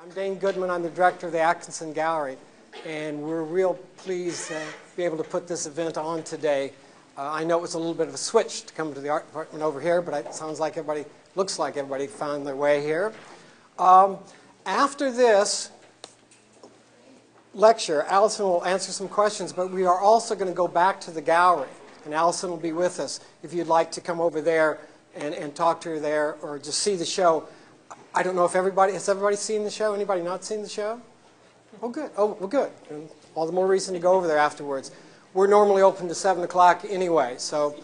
I'm Dane Goodman. I'm the director of the Atkinson Gallery, and we're real pleased to be able to put this event on today. I know it was a little bit of a switch to come to the art department over here, but it sounds like everybody, looks like everybody found their way here. After this lecture, Alison will answer some questions, but we are also going to go back to the gallery, and Alison will be with us if you'd like to come over there and talk to her there or just see the show. I don't know if has everybody seen the show? Anybody not seen the show? Oh, good. Oh, well, good. And all the more reason to go over there afterwards. We're normally open to 7 o'clock anyway, so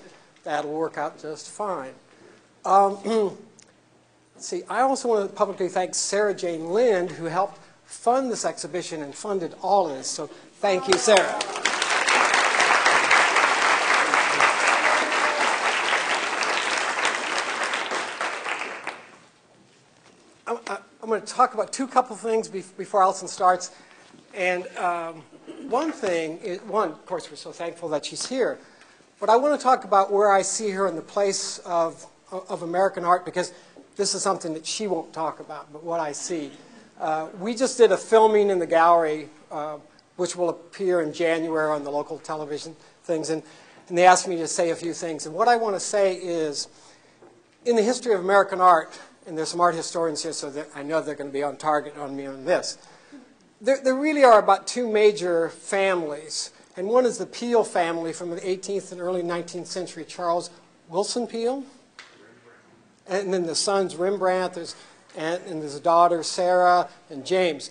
that'll work out just fine. Let's see, I also want to publicly thank Sarah Jane Lind, who helped fund this exhibition and funded all of this. So thank you, Sarah. I'm going to talk about couple things before Alison starts. And one thing is, of course, we're so thankful that she's here. But I want to talk about where I see her in the place of American art, because this is something that she won't talk about, but what I see. We just did a filming in the gallery, which will appear in January on the local television things. And they asked me to say a few things. And what I want to say is, in the history of American art, and there's some art historians here, so I know they're going to be on target on me on this. There really are about two major families. And one is the Peale family from the 18th and early 19th century, Charles Wilson Peale. And then the sons, Rembrandt, and there's a daughter, Sarah, and James.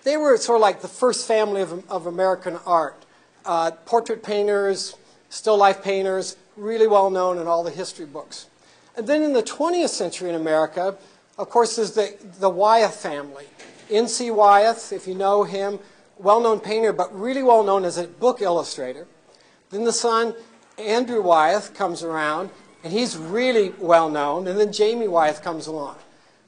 They were sort of like the first family of American art. Portrait painters, still life painters, really well known in all the history books. And then in the 20th century in America, of course, there's the Wyeth family. N.C. Wyeth, if you know him, well-known painter, but really well-known as a book illustrator. Then the son, Andrew Wyeth, comes around, and he's really well-known. And then Jamie Wyeth comes along.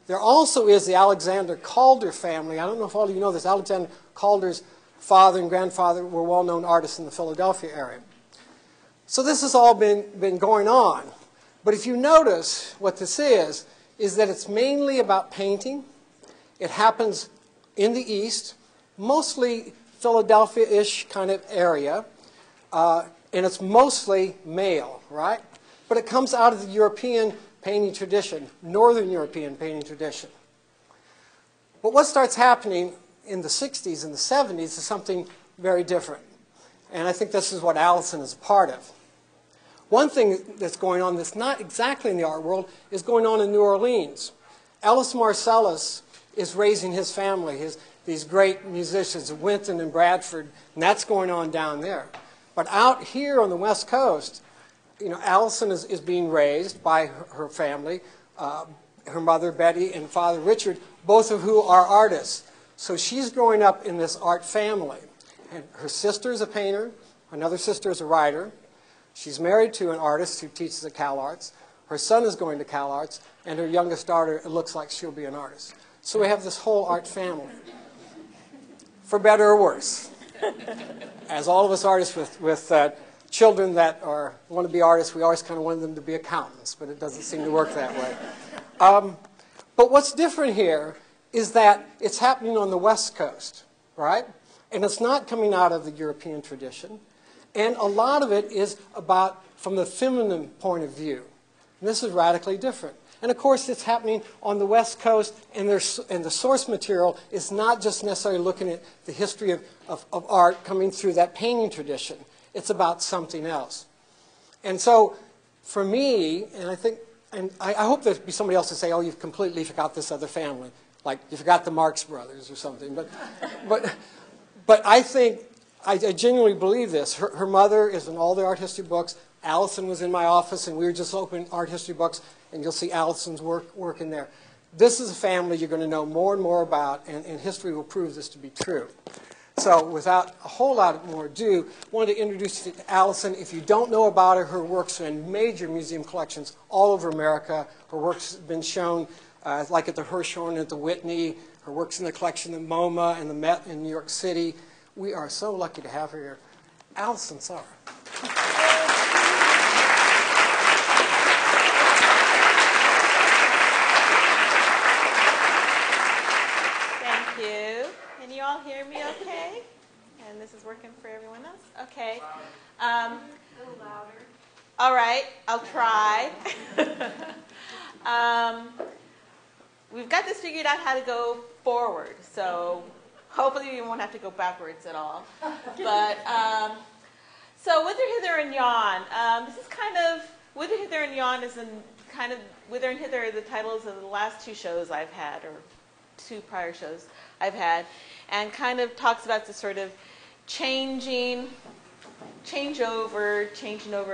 There also is the Alexander Calder family. I don't know if all of you know this. Alexander Calder's father and grandfather were well-known artists in the Philadelphia area. So this has all been going on. But if you notice what this is that it's mainly about painting. It happens in the East, mostly Philadelphia-ish kind of area, and it's mostly male, right? But it comes out of the European painting tradition, Northern European painting tradition. But what starts happening in the 60s and the 70s is something very different. And I think this is what Alison is a part of. One thing that's going on that's not exactly in the art world is going on in New Orleans. Ellis Marcellus is raising his family, these great musicians, Wynton and Bradford, and that's going on down there. But out here on the West Coast, you know, Alison is being raised by her family, her mother Betty and father Richard, both of who are artists. So she's growing up in this art family. And her sister is a painter, another sister is a writer. She's married to an artist who teaches at Cal Arts. Her son is going to Cal Arts, and her youngest daughter, it looks like she'll be an artist. So we have this whole art family, for better or worse. As all of us artists with children that want to be artists, we always kind of want them to be accountants, but it doesn't seem to work that way. But what's different here is that it's happening on the West Coast, right? And it's not coming out of the European tradition. And a lot of it is about from the feminine point of view. And this is radically different. And of course, it's happening on the West Coast, and the source material is not just necessarily looking at the history of art coming through that painting tradition. It's about something else. And so, for me, and I hope there'd be somebody else to say, oh, you've completely forgot this other family. Like, you forgot the Marx Brothers or something. But I think, I genuinely believe this. Her mother is in all the art history books. Alison was in my office, and we were just opening art history books, and you'll see Alison's work in there. This is a family you're going to know more and more about, and history will prove this to be true. So without a whole lot more ado, I wanted to introduce you to Alison. If you don't know about her, her works are in major museum collections all over America. Her works have been shown like at the Hirshhorn, at the Whitney. Her works in the collection at MoMA and the Met in New York City. We are so lucky to have her here. Alison Saar. All right, I'll try. We've got this figured out how to go forward, so hopefully we won't have to go backwards at all. But so Whither, Hither, and Yon. This is kind of Whither, Hither, and Yon is kind of Whither and Hither are the titles of the last two shows I've had, or two prior shows I've had, and kind of talks about the sort of changing over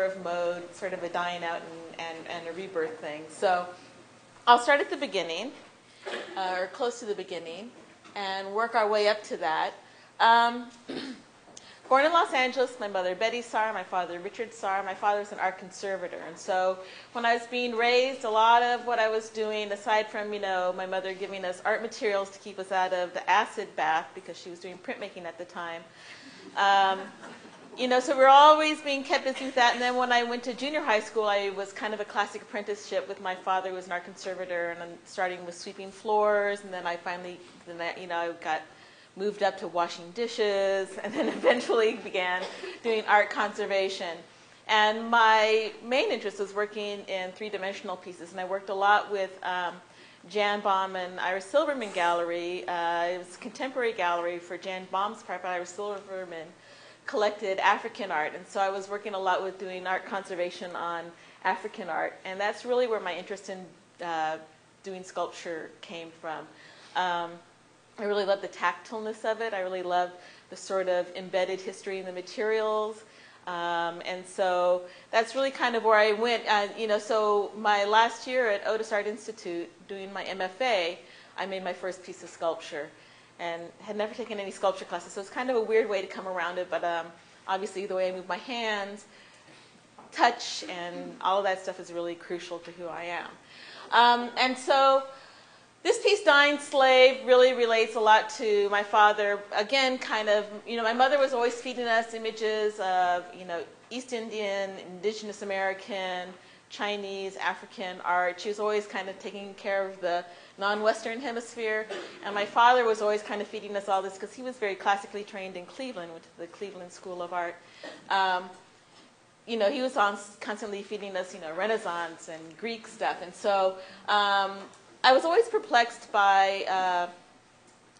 of mode, sort of a dying out and a rebirth thing. So I'll start at the beginning, or close to the beginning, and work our way up to that. Born in Los Angeles, my mother Betty Saar, my father Richard Saar. My father was an art conservator, and so when I was being raised, a lot of what I was doing, aside from my mother giving us art materials to keep us out of the acid bath because she was doing printmaking at the time. So we're always being kept busy with that. And then when I went to junior high school, I was kind of a classic apprenticeship with my father, who was an art conservator, and I'm starting with sweeping floors, and then I finally, I got moved up to washing dishes, and then eventually began doing art conservation. And my main interest was working in three-dimensional pieces, and I worked a lot with Jan Baum and Iris Silverman Gallery. It was a contemporary gallery for Jan Baum's part, but Iris Silverman collected African art, and so I was working a lot with doing art conservation on African art, and that's really where my interest in doing sculpture came from. I really love the tactileness of it. I really love the sort of embedded history in the materials, and so that's really kind of where I went. So my last year at Otis Art Institute doing my MFA, I made my first piece of sculpture, and had never taken any sculpture classes, so it's kind of a weird way to come around it, but obviously the way I move my hands, touch, and all of that stuff is really crucial to who I am. And so this piece, Dying Slave, really relates a lot to my father. Again, kind of, my mother was always feeding us images of, East Indian, Indigenous American, Chinese, African art. She was always kind of taking care of the non-Western hemisphere, and my father was always kind of feeding us all this because he was very classically trained in Cleveland, went to the Cleveland School of Art. He was constantly feeding us, Renaissance and Greek stuff, and so I was always perplexed by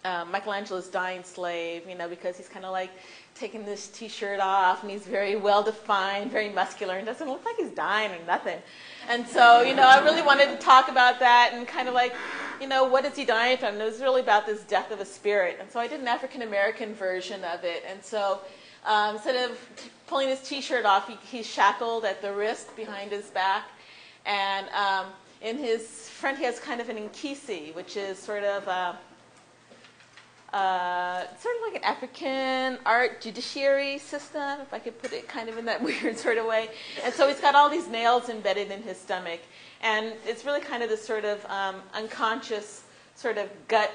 Michelangelo's Dying Slave, because he's kind of like taking this T-shirt off, and he's very well-defined, very muscular, and doesn't look like he's dying or nothing. And so, I really wanted to talk about that and kind of like, what is he dying from? And it was really about this death of a spirit. And so I did an African-American version of it. And so instead of pulling his T-shirt off, he's shackled at the wrist behind his back. And in his front, he has kind of an inkisi, which is sort of like an African art judiciary system, if I could put it kind of in that weird sort of way. And so he's got all these nails embedded in his stomach. And it's really kind of this sort of unconscious sort of gut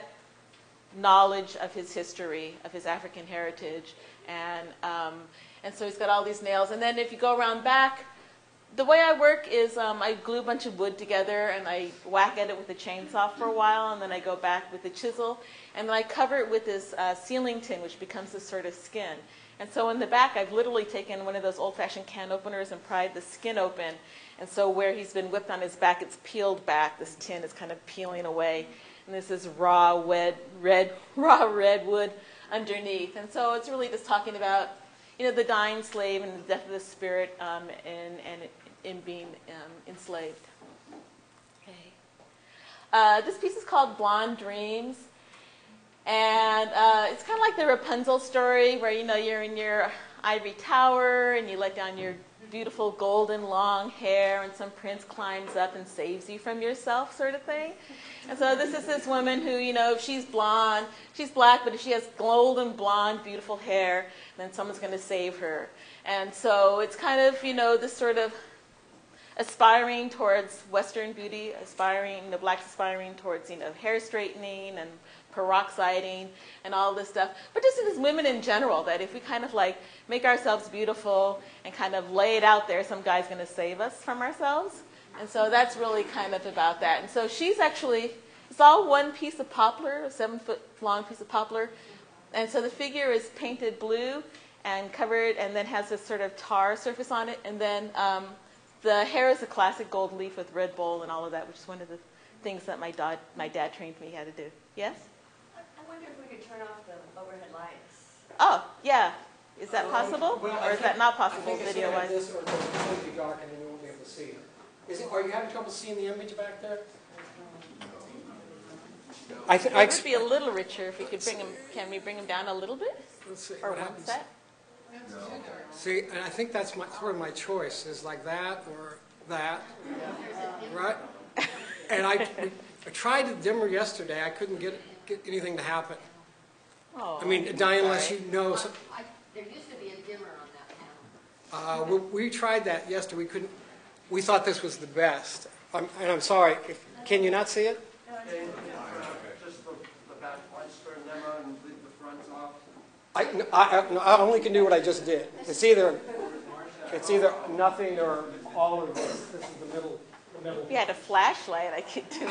knowledge of his history, of his African heritage. And so he's got all these nails. And then if you go around back, the way I work is I glue a bunch of wood together, and I whack at it with a chainsaw for a while, and then I go back with a chisel, and then I cover it with this sealing tin, which becomes this sort of skin. And so in the back, I've literally taken one of those old-fashioned can openers and pried the skin open. And so where he's been whipped on his back, it's peeled back. This tin is kind of peeling away. And this is raw red wood underneath. And so it's really just talking about, the dying slave and the death of the spirit in being enslaved. Okay. This piece is called Blonde Dreams. And it's kind of like the Rapunzel story where, you're in your ivory tower and you let down your beautiful golden long hair and some prince climbs up and saves you from yourself sort of thing. And so this is this woman who, if she's blonde, she's black, but if she has golden blonde, beautiful hair, then someone's going to save her. And so it's kind of, this sort of aspiring towards Western beauty, the blacks aspiring towards, hair straightening and peroxiding and all this stuff. But just as women in general, that if we kind of like make ourselves beautiful and kind of lay it out there, some guy's going to save us from ourselves. And so that's really kind of about that. And so she's actually, it's all one piece of poplar, a 7-foot long piece of poplar. And so the figure is painted blue and covered, and then has this sort of tar surface on it. And then the hair is a classic gold leaf with red bowl and all of that, which is one of the things that my dad trained me how to do. Yes? I wonder if we could turn off the overhead lights. Oh, yeah. Is that possible? Well, Or is that not possible I think it's video-wise? like this, or it's completely dark and then you won't be able to see it. Are you having trouble seeing the image back there? It would be a little richer if we could bring him. Can we bring him down a little bit? Let's see Or what one happens. set? See, and I think that's sort of my choice, is like that or that, right? And I tried the dimmer yesterday. I couldn't get anything to happen. Oh, I mean, Diane, unless you know. There used to be a dimmer on that panel. We tried that yesterday. We couldn't. We thought this was the best. And I'm sorry. Can you not see it? Just the back lights turn them on and leave the fronts off. I only can do what I just did. It's either nothing or all of this. This is the middle. if you had a flashlight, I could do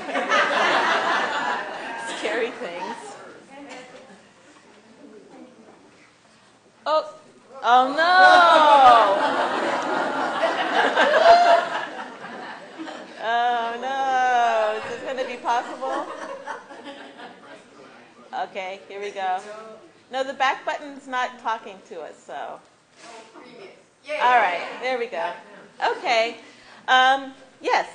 scary things. Oh, oh no! Oh no! Is this going to be possible? Okay, here we go. No, the back button's not talking to us, so. All right, there we go. Okay. Yes.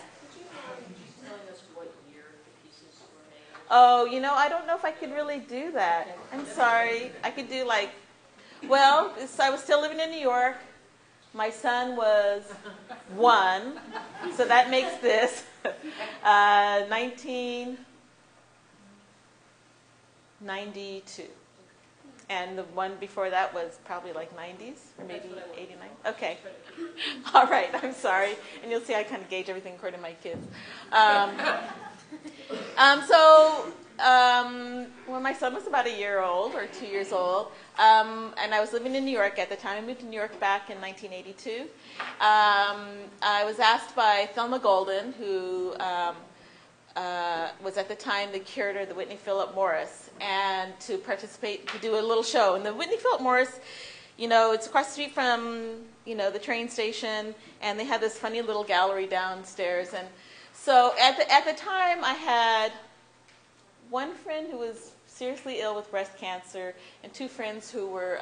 Oh, you know, I don't know if I could really do that. I'm sorry. I could do like, well, I was still living in New York. My son was 1, so that makes this 1992. And the one before that was probably like 90s, or maybe 89. Okay. All right, I'm sorry. And you'll see I kind of gauge everything according to my kids. When my son was about a year old or 2 years old, and I was living in New York at the time. I moved to New York back in 1982. I was asked by Thelma Golden, who was at the time the curator of the Whitney Philip Morris, and to participate, to do a little show. And the Whitney Philip Morris, you know, it's across the street from, you know, the train station, and they had this funny little gallery downstairs. And so at the time, I had one friend who was seriously ill with breast cancer, and 2 friends who were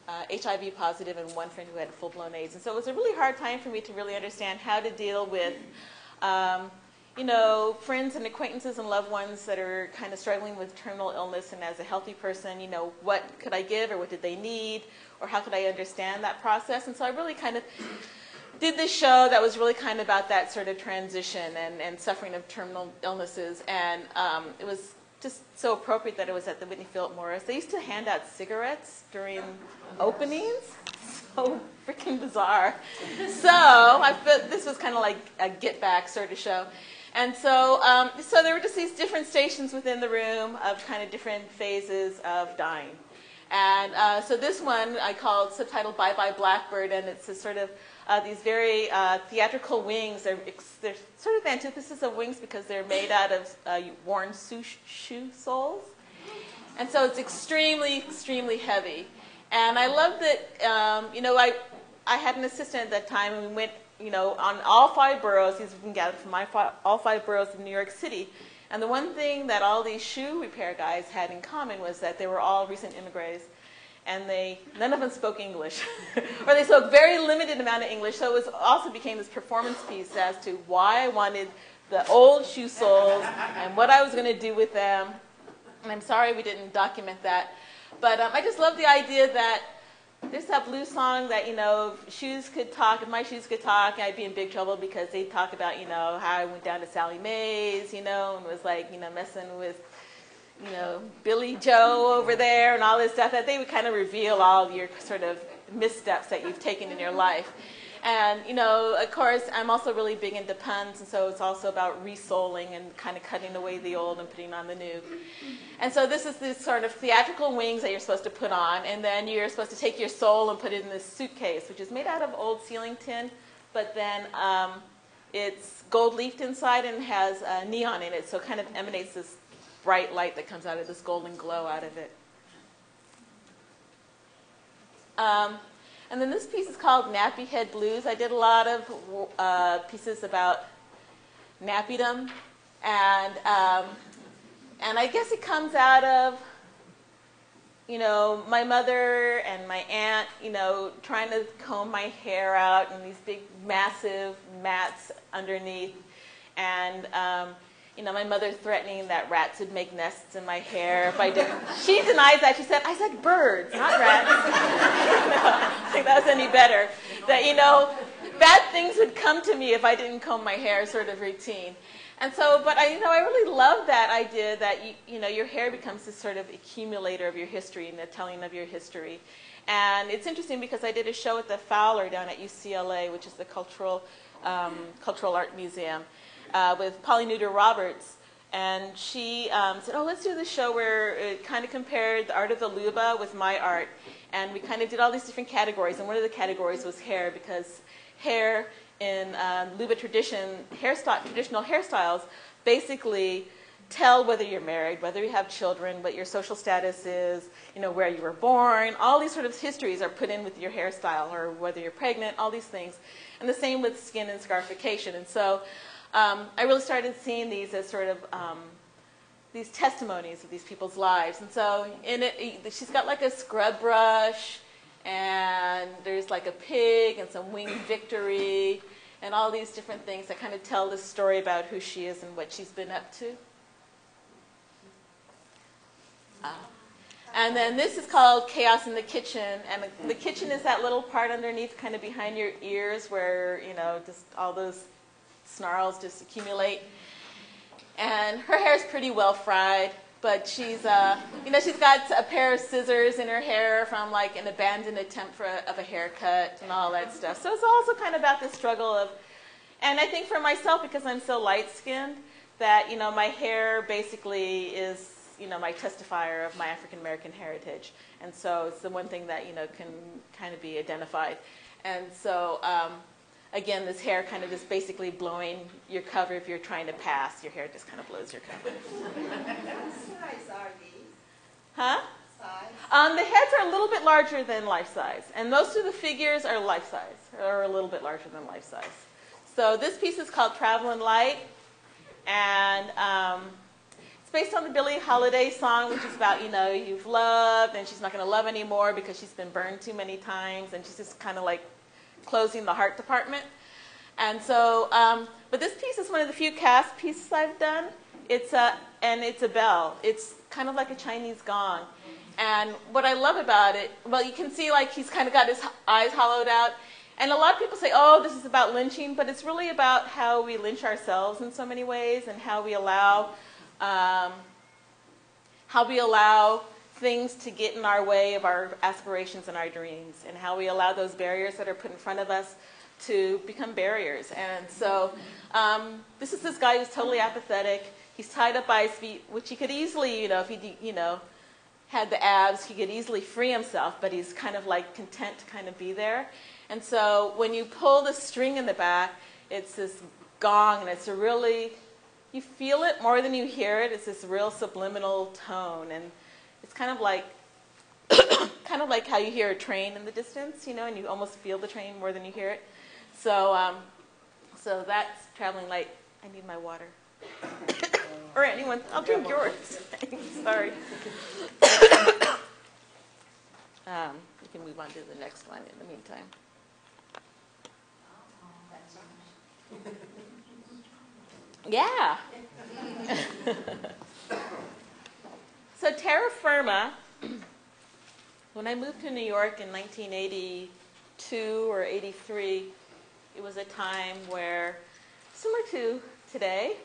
HIV positive, and 1 friend who had full-blown AIDS. And so it was a really hard time for me to really understand how to deal with you know, friends and acquaintances and loved ones that are kind of struggling with terminal illness, and as a healthy person, you know, what could I give, or what did they need, or how could I understand that process? And so I really kind of did this show that was really kind of about that sort of transition and suffering of terminal illnesses, and it was just so appropriate that it was at the Whitney Philip Morris. They used to hand out cigarettes during openings. So freaking bizarre. So I felt this was kind of like a get back sort of show. And so, so there were just these different stations within the room of kind of different phases of dying. And so this one I called, subtitled Bye Bye Blackbird, and it's a sort of these very theatrical wings. They're sort of the antithesis of wings because they're made out of worn shoe soles. And so it's extremely, extremely heavy. And I love that, you know, I had an assistant at that time, and we went, you know, on all 5 boroughs. These have been gathered from all 5 boroughs of New York City. And the one thing that all these shoe repair guys had in common was that they were all recent immigrants, and none of them spoke English, or they spoke very limited amount of English. So it also became this performance piece as to why I wanted the old shoe soles and what I was going to do with them. And I'm sorry we didn't document that. But I just love the idea that there's that blues song that, you know, shoes could talk. If my shoes could talk, I'd be in big trouble, because they talk about, you know, how I went down to Sally Mae's, you know, and was like, you know, messing with, you know, Billy Joe over there and all this stuff. That they would kind of reveal all of your sort of missteps that you've taken in your life. And, you know, of course, I'm also really big into puns, and so it's also about resoling and kind of cutting away the old and putting on the new. And so this is this sort of theatrical wings that you're supposed to put on, and then you're supposed to take your soul and put it in this suitcase, which is made out of old ceiling tin, but then it's gold-leafed inside and has neon in it, so it kind of emanates this bright light that comes out of this golden glow out of it. And then this piece is called Nappy Head Blues. I did a lot of pieces about nappydom, and I guess it comes out of, you know, my mother and my aunt, you know, trying to comb my hair out in these big, massive mats underneath, and you know, my mother threatening that rats would make nests in my hair if I didn't. She denies that. She said, I said birds, not rats. I don't think that was any better. That, you know, bad things would come to me if I didn't comb my hair, sort of routine. And so, but I really love that idea that, you know, your hair becomes this sort of accumulator of your history and the telling of your history. And it's interesting because I did a show at the Fowler down at UCLA, which is the Cultural Art Museum, with Polly Neuter-Roberts, and she said, oh, let's do this show where it kind of compared the art of the Luba with my art, and we kind of did all these different categories, and one of the categories was hair, because hair in Luba traditional hairstyles basically tell whether you're married, whether you have children, what your social status is, you know, where you were born. All these sort of histories are put in with your hairstyle, or whether you're pregnant, all these things. And the same with skin and scarification. And so I really started seeing these as sort of these testimonies of these people's lives. And so in it, she's got like a scrub brush, and there's like a pig and some winged victory, and all these different things that kind of tell this story about who she is and what she's been up to. And then this is called Chaos in the Kitchen, and the kitchen is that little part underneath, kind of behind your ears, where, you know, just all those snarls just accumulate. And her hair's pretty well fried, but she's, you know, she's got a pair of scissors in her hair from like an abandoned attempt of a haircut and all that stuff. So it's also kind of about the struggle of, and I think for myself, because I'm so light-skinned, that, you know, my hair basically is, you know, my testifier of my African-American heritage. And so it's the one thing that, you know, can kind of be identified. And so, again, this hair kind of just basically blowing your cover if you're trying to pass. Your hair just kind of blows your cover. What size are these? Huh? Size? The heads are a little bit larger than life size. And most of the figures are life size, or a little bit larger than life size. So this piece is called Travelin' Light. And it's based on the Billie Holiday song, which is about, you know, you've loved, and she's not going to love anymore because she's been burned too many times, and she's just kind of like closing the heart department. And so, but this piece is one of the few cast pieces I've done. And it's a bell. It's kind of like a Chinese gong. And what I love about it, well, you can see like he's kind of got his eyes hollowed out. And a lot of people say, oh, this is about lynching, but it's really about how we lynch ourselves in so many ways, and how we allow things to get in our way of our aspirations and our dreams, and how we allow those barriers that are put in front of us to become barriers. And so this is this guy who's totally apathetic. He's tied up by his feet, which he could easily, you know, if he, you know, had the abs, he could easily free himself, but he's kind of like content to kind of be there. And so when you pull the string in the back, it's this gong, and it's a really, you feel it more than you hear it. It's this real subliminal tone, and it's kind of like how you hear a train in the distance, you know, and you almost feel the train more than you hear it. So, so that's Traveling Light. I need my water. Or anyone, I'll drink yours. Sorry. We can move on to the next one in the meantime. Yeah. So terra firma, when I moved to New York in 1982 or 83, it was a time where, similar to today,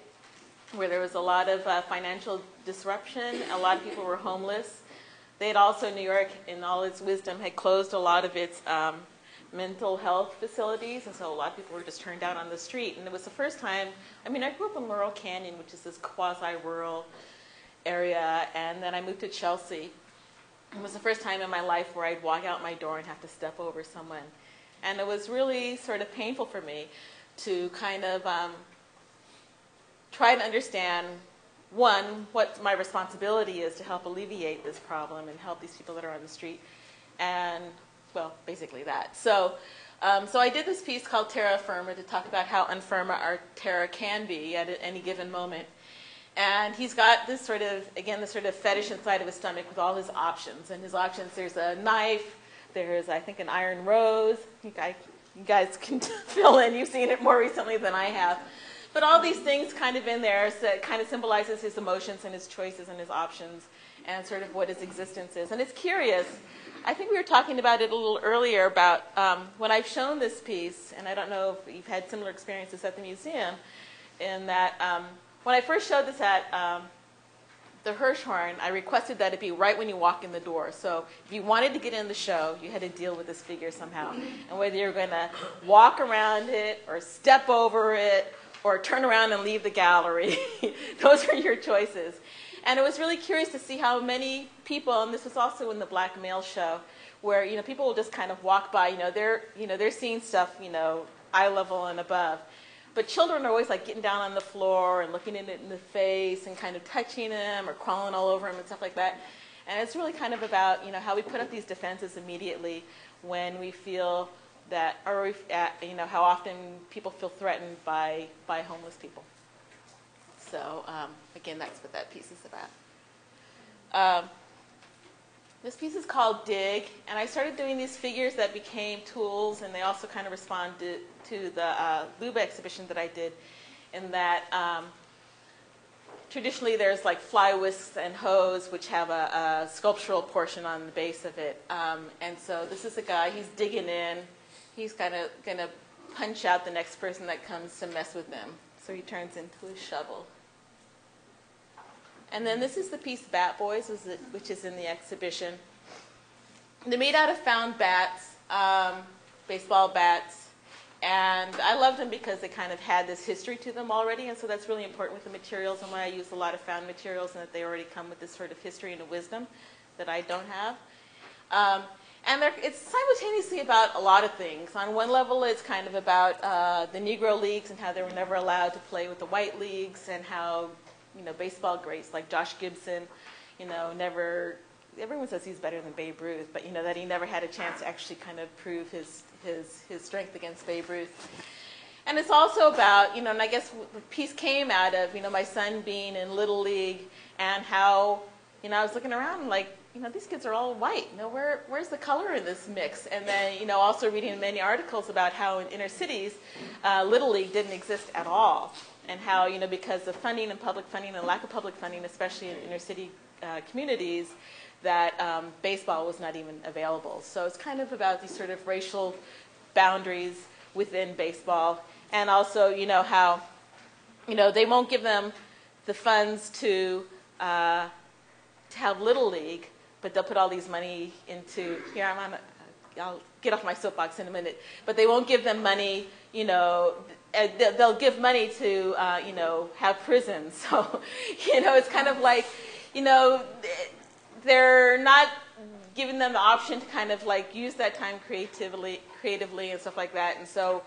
where there was a lot of financial disruption, a lot of people were homeless. They had also, New York, in all its wisdom, had closed a lot of its mental health facilities, and so a lot of people were just turned out on the street. And it was the first time, I mean, I grew up in Laurel Canyon, which is this quasi-rural area, and then I moved to Chelsea. It was the first time in my life where I'd walk out my door and have to step over someone. And it was really sort of painful for me to kind of try to understand, one, what my responsibility is to help alleviate this problem and help these people that are on the street, and well, basically that. So I did this piece called Terra Firma to talk about how unfirma our terra can be at any given moment. And he's got this sort of, again, this sort of fetish inside of his stomach with all his options. And his options, there's a knife, there's, I think, an iron rose. You guys can fill in. You've seen it more recently than I have. But all these things kind of in there, so it kind of symbolizes his emotions and his choices and his options and sort of what his existence is. And it's curious. I think we were talking about it a little earlier about when I've shown this piece, and I don't know if you've had similar experiences at the museum, in that when I first showed this at the Hirshhorn, I requested that it be right when you walk in the door. So if you wanted to get in the show, you had to deal with this figure somehow. And whether you're going to walk around it or step over it or turn around and leave the gallery, those are your choices. And it was really curious to see how many people, and this was also in the Black Male show, where people will just kind of walk by. They're seeing stuff, eye level and above. But children are always like getting down on the floor and looking at it in the face and kind of touching them or crawling all over them and stuff like that. And it's really kind of about how we put up these defenses immediately when we feel that, or how often people feel threatened by homeless people. So again, that's what that piece is about. This piece is called Dig, and I started doing these figures that became tools, and they also kind of responded to the Luba exhibition that I did, in that traditionally there's like fly whisks and hose, which have a sculptural portion on the base of it. And so this is a guy, he's digging in. He's kind of going to punch out the next person that comes to mess with him. So he turns into a shovel. And then this is the piece Bat Boys, which is in the exhibition. They're made out of found bats, baseball bats, and I loved them because they kind of had this history to them already, and so that's really important with the materials, and why I use a lot of found materials, and that they already come with this sort of history and a wisdom that I don't have. And it's simultaneously about a lot of things. On one level, it's kind of about the Negro leagues and how they were never allowed to play with the white leagues, and how baseball greats like Josh Gibson, never, everyone says he's better than Babe Ruth, but that he never had a chance to actually kind of prove his strength against Babe Ruth. And it's also about, and I guess the piece came out of, my son being in Little League, and how, I was looking around and like, these kids are all white. Where's the color in this mix? And then, also reading many articles about how in inner cities, Little League didn't exist at all. And how, because of funding and public funding and lack of public funding, especially in inner city communities, that baseball was not even available. So it's kind of about these sort of racial boundaries within baseball. And also, how, they won't give them the funds to have Little League, but they'll put all these money into, I'll get off my soapbox in a minute, but they won't give them money, they'll give money to, have prisons. So, it's kind of like, they're not giving them the option to kind of like use that time creatively and stuff like that. And so,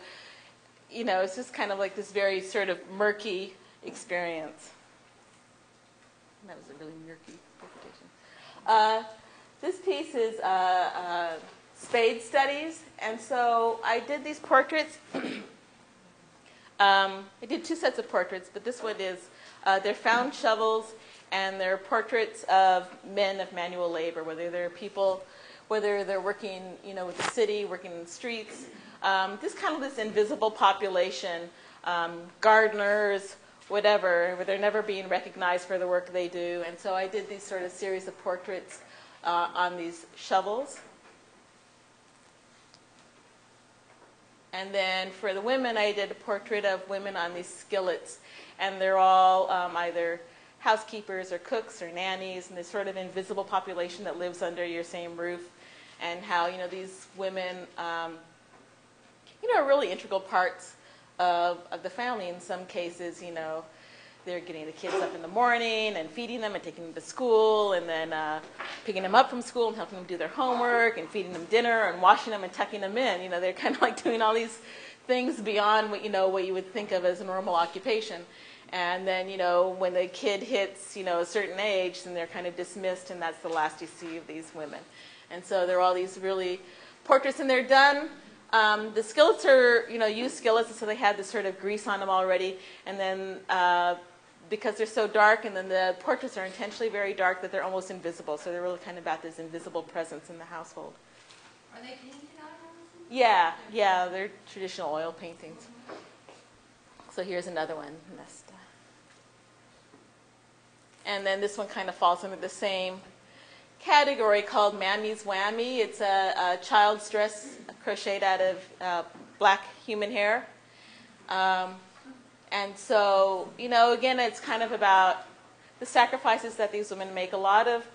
it's just kind of like this very sort of murky experience. That was a really murky interpretation. This piece is spade studies, and so I did these portraits. I did 2 sets of portraits, but this one is, they're found shovels, and they're portraits of men of manual labor, whether they're people, whether they're working, with the city, working in the streets. This invisible population, gardeners, whatever, where they're never being recognized for the work they do. And so I did these sort of series of portraits on these shovels. And then for the women, I did a portrait of women on these skillets. And they're all either housekeepers or cooks or nannies, and this sort of invisible population that lives under your same roof. And how, these women, are really integral parts of the family. In some cases, they're getting the kids up in the morning and feeding them and taking them to school, and then picking them up from school and helping them do their homework and feeding them dinner and washing them and tucking them in. They're kind of like doing all these things beyond what, what you would think of as a normal occupation. And then, when the kid hits, a certain age, then they're kind of dismissed, and that's the last you see of these women. And so there are all these really portraits, and they're done. The skillets are, used skillets, so they had this sort of grease on them already. And then because they're so dark, and then the portraits are intentionally very dark that they're almost invisible. So they're really kind of about this invisible presence in the household. Are they painted on Alison? Yeah, they're traditional oil paintings. So here's another one, Nesta. And then this one kind of falls under the same category called Mammy's Whammy. It's a child's dress crocheted out of black human hair. And so, again, it's kind of about the sacrifices that these women make. A lot of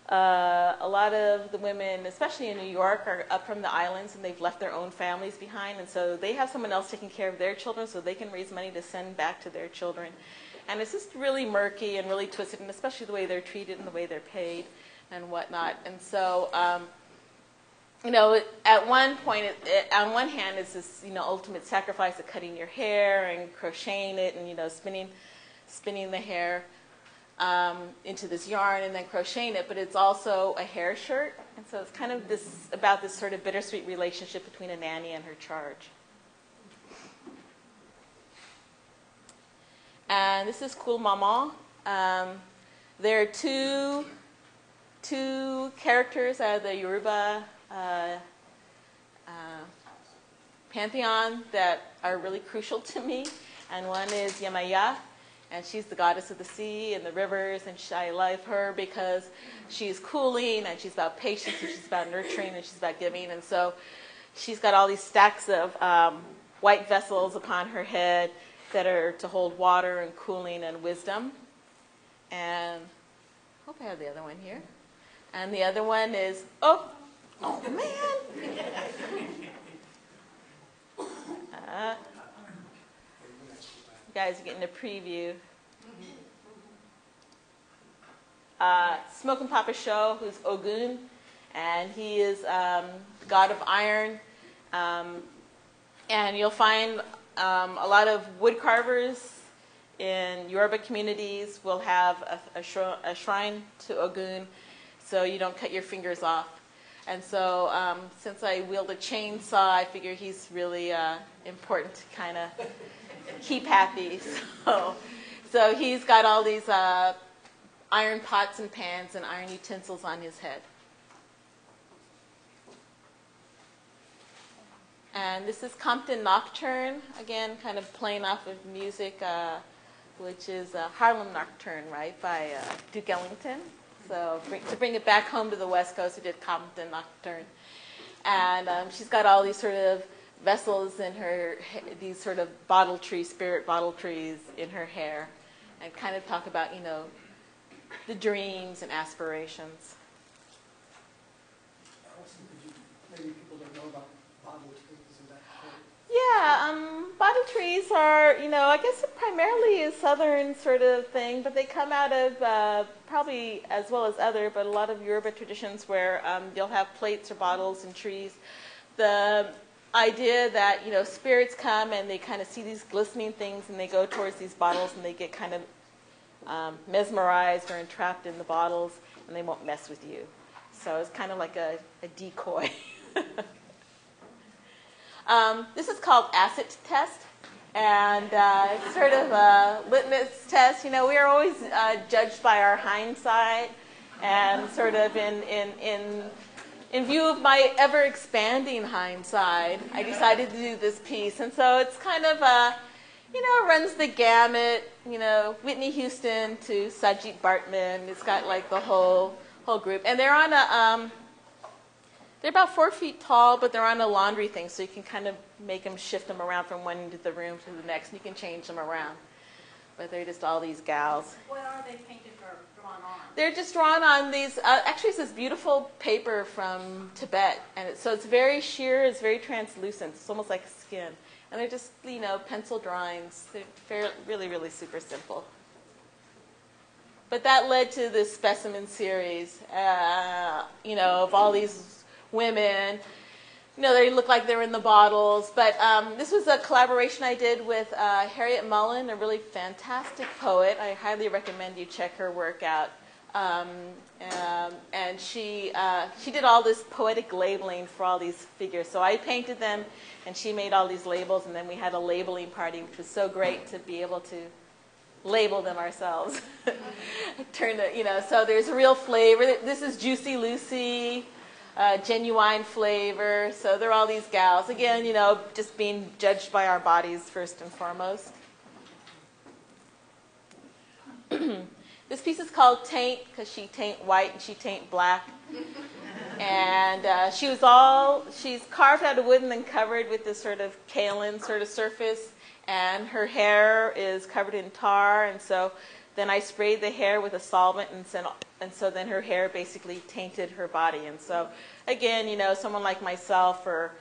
the women, especially in New York, are up from the islands, and they've left their own families behind, and so they have someone else taking care of their children so they can raise money to send back to their children. And it's just really murky and really twisted, and especially the way they're treated and the way they're paid and whatnot. And so, at one point, on one hand, it's this, ultimate sacrifice of cutting your hair and crocheting it and, spinning the hair into this yarn and then crocheting it, but it's also a hair shirt. And so it's kind of about this sort of bittersweet relationship between a nanny and her charge. And this is Cool Maman. There are two characters out of the Yoruba pantheon that are really crucial to me. And one is Yemaya, and she's the goddess of the sea and the rivers, and I love her because she's cooling, and she's about patience, and she's about nurturing, and she's about giving. And so she's got all these stacks of white vessels upon her head that are to hold water and cooling and wisdom. And I hope I have the other one here. And the other one is, oh man. You guys are getting a preview. Smoke and Papa Show, who's Ogun, and he is god of iron. And you'll find a lot of wood carvers in Yoruba communities will have a shrine to Ogun, so you don't cut your fingers off. And so since I wield a chainsaw, I figure he's really important to kind of keep happy. So he's got all these iron pots and pans and iron utensils on his head. And this is Compton Nocturne, again, kind of playing off of music, which is Harlem Nocturne, right, by Duke Ellington. So to bring it back home to the West Coast, we did Compton Nocturne. And she's got all these sort of vessels in her, these sort of bottle trees, spirit bottle trees in her hair, and kind of talk about, the dreams and aspirations. Alison, maybe people don't know about bottle trees and that kind of... Yeah, bottle trees are, I guess it primarily is southern sort of thing, but they come out of probably as well as other, but a lot of Yoruba traditions where you'll have plates or bottles and trees. The idea that, spirits come and they kind of see these glistening things and they go towards these bottles and they get kind of mesmerized or entrapped in the bottles and they won't mess with you. So it's kind of like a decoy. This is called acid test, and it's sort of a litmus test. We are always judged by our hindsight, and sort of in view of my ever-expanding hindsight, I decided to do this piece. And so it's kind of runs the gamut, Whitney Houston to Sajid Bartman. It's got like the whole group, and they're on they're about 4 feet tall, but they're on a laundry thing, so you can kind of shift them around from one end of the room to the next, and you can change them around. But they're just all these gals. What are they painted or drawn on? They're just drawn on these, actually it's this beautiful paper from Tibet, and so it's very sheer, it's very translucent, it's almost like skin. And they're just, pencil drawings. They're really, really super simple. But that led to this specimen series, of all these women. They look like they're in the bottles. But this was a collaboration I did with Harriet Mullen, a really fantastic poet. I highly recommend you check her work out. Um, and she did all this poetic labeling for all these figures. So I painted them, and she made all these labels, and then we had a labeling party, which was so great to be able to label them ourselves. So there's real flavor. This is Juicy Lucy, genuine flavor. So they're all these gals. Again, just being judged by our bodies first and foremost. This piece is called Taint, because she taint white and she taint black. And she's carved out of wood and then covered with this sort of kaolin sort of surface. And her hair is covered in tar. And so then I sprayed the hair with a solvent. And so then her hair basically tainted her body. And so, again, someone like myself or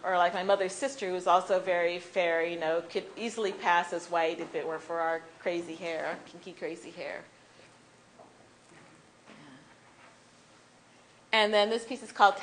like my mother's sister, who was also very fair, could easily pass as white if it were for our crazy hair, our kinky crazy hair. And then this piece is called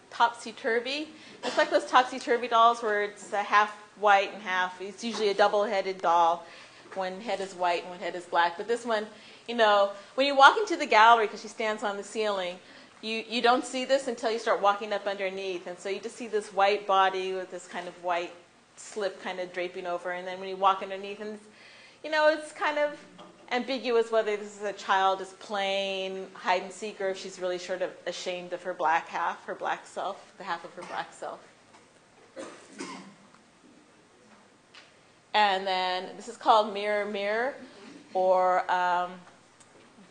Topsy-Turvy. It's like those Topsy-Turvy dolls where it's half white and half. It's usually a double-headed doll. One head is white and one head is black. But this one, when you walk into the gallery, because she stands on the ceiling, you don't see this until you start walking up underneath. And so you just see this white body with this kind of white slip kind of draping over. And then when you walk underneath, and it's kind of ambiguous whether this is a child is playing hide and seek or if she's really sort of ashamed of her black half, her black self, the half of her black self. And then this is called Mirror, Mirror, or I'm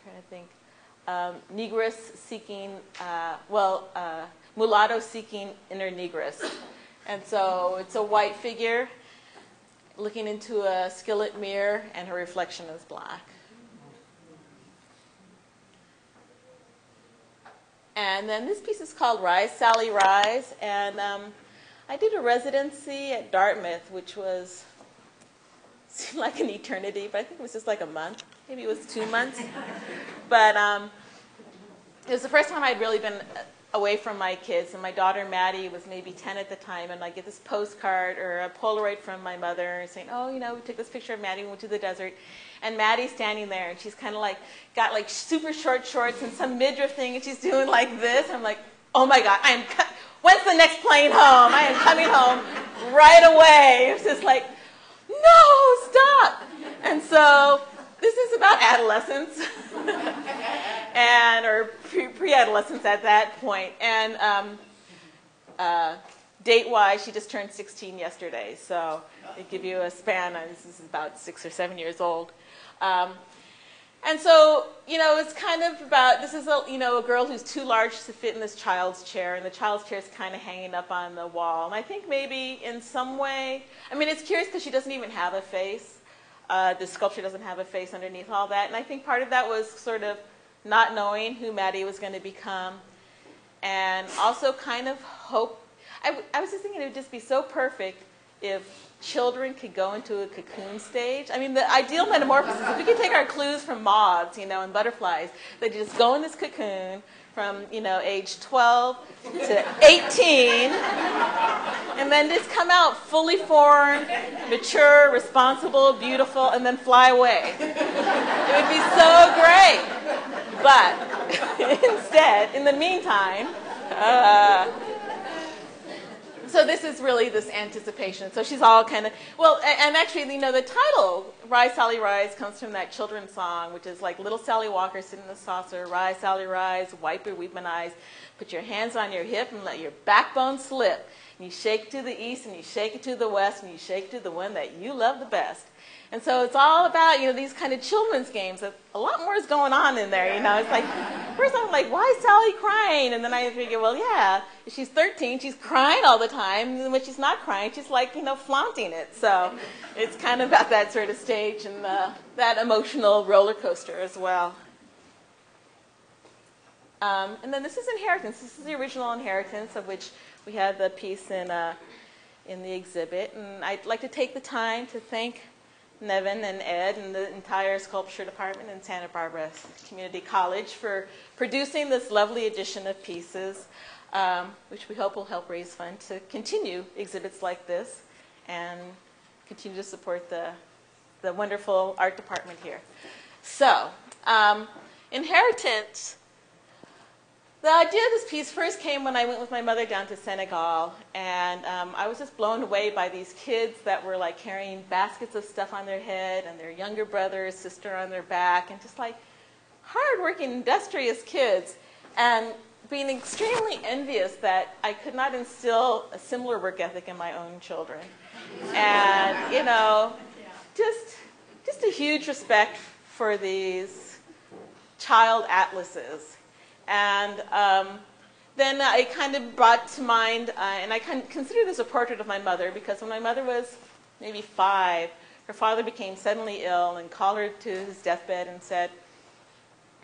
trying to think. Negress seeking, mulatto seeking inner negress. And so it's a white figure looking into a skillet mirror, and her reflection is black. And then this piece is called Rise, Sally, Rise. And I did a residency at Dartmouth, which seemed like an eternity, but I think it was just like a month. Maybe it was 2 months. But it was the first time I'd really been away from my kids. And my daughter, Maddie, was maybe 10 at the time. And I get this postcard or a Polaroid from my mother saying, we took this picture of Maddie and went to the desert. And Maddie's standing there, and she's kind of got super short shorts and some midriff thing, and she's doing like this. And I'm like, oh my God, when's the next plane home? I am coming home right away. It's just like, no, stop. And so this is about adolescence or pre-adolescence at that point. And date-wise, she just turned 16 yesterday. So they give you a span. This is about 6 or 7 years old. And so, it's kind of about, this is a girl who's too large to fit in this child's chair, and the child's chair is kind of hanging up on the wall. And I think maybe in some way, it's curious because she doesn't even have a face. The sculpture doesn't have a face underneath all that. And I think part of that was sort of not knowing who Maddie was going to become, and also kind of hope. I was just thinking it would just be so perfect if children could go into a cocoon stage. The ideal metamorphosis, if we could take our clues from moths, and butterflies, they just go in this cocoon from, age 12 to 18, and then just come out fully formed, mature, responsible, beautiful, and then fly away. It would be so great. But instead, in the meantime, so this is really this anticipation. So she's all kind of, and actually, the title, Rise, Sally, Rise, comes from that children's song, which is like little Sally Walker sitting in the saucer, rise, Sally, rise, wipe your weeping eyes, put your hands on your hip and let your backbone slip. And you shake it to the east, and you shake it to the west, and you shake it to the one that you love the best. And so it's all about, these kind of children's games. A lot more is going on in there, It's like, first I'm like, why is Sally crying? And then I figure, if she's 13, she's crying all the time. And when she's not crying, she's like, flaunting it. So it's kind of about that sort of stage and that emotional roller coaster as well. And then this is Inheritance. This is the original Inheritance, of which we have the piece in the exhibit. And I'd like to take the time to thank Nevin and Ed and the entire sculpture department in Santa Barbara Community College for producing this lovely edition of pieces, which we hope will help raise funds to continue exhibits like this and continue to support the wonderful art department here. So inheritance. The idea of this piece first came when I went with my mother down to Senegal, and I was just blown away by these kids that were like carrying baskets of stuff on their head and their younger brother or sister on their back, and just like hardworking, industrious kids, and being extremely envious that I could not instill a similar work ethic in my own children. And, you know, just a huge respect for these child atlases. And then I kind of brought to mind, and I consider this a portrait of my mother, because when my mother was maybe 5, her father became suddenly ill and called her to his deathbed and said,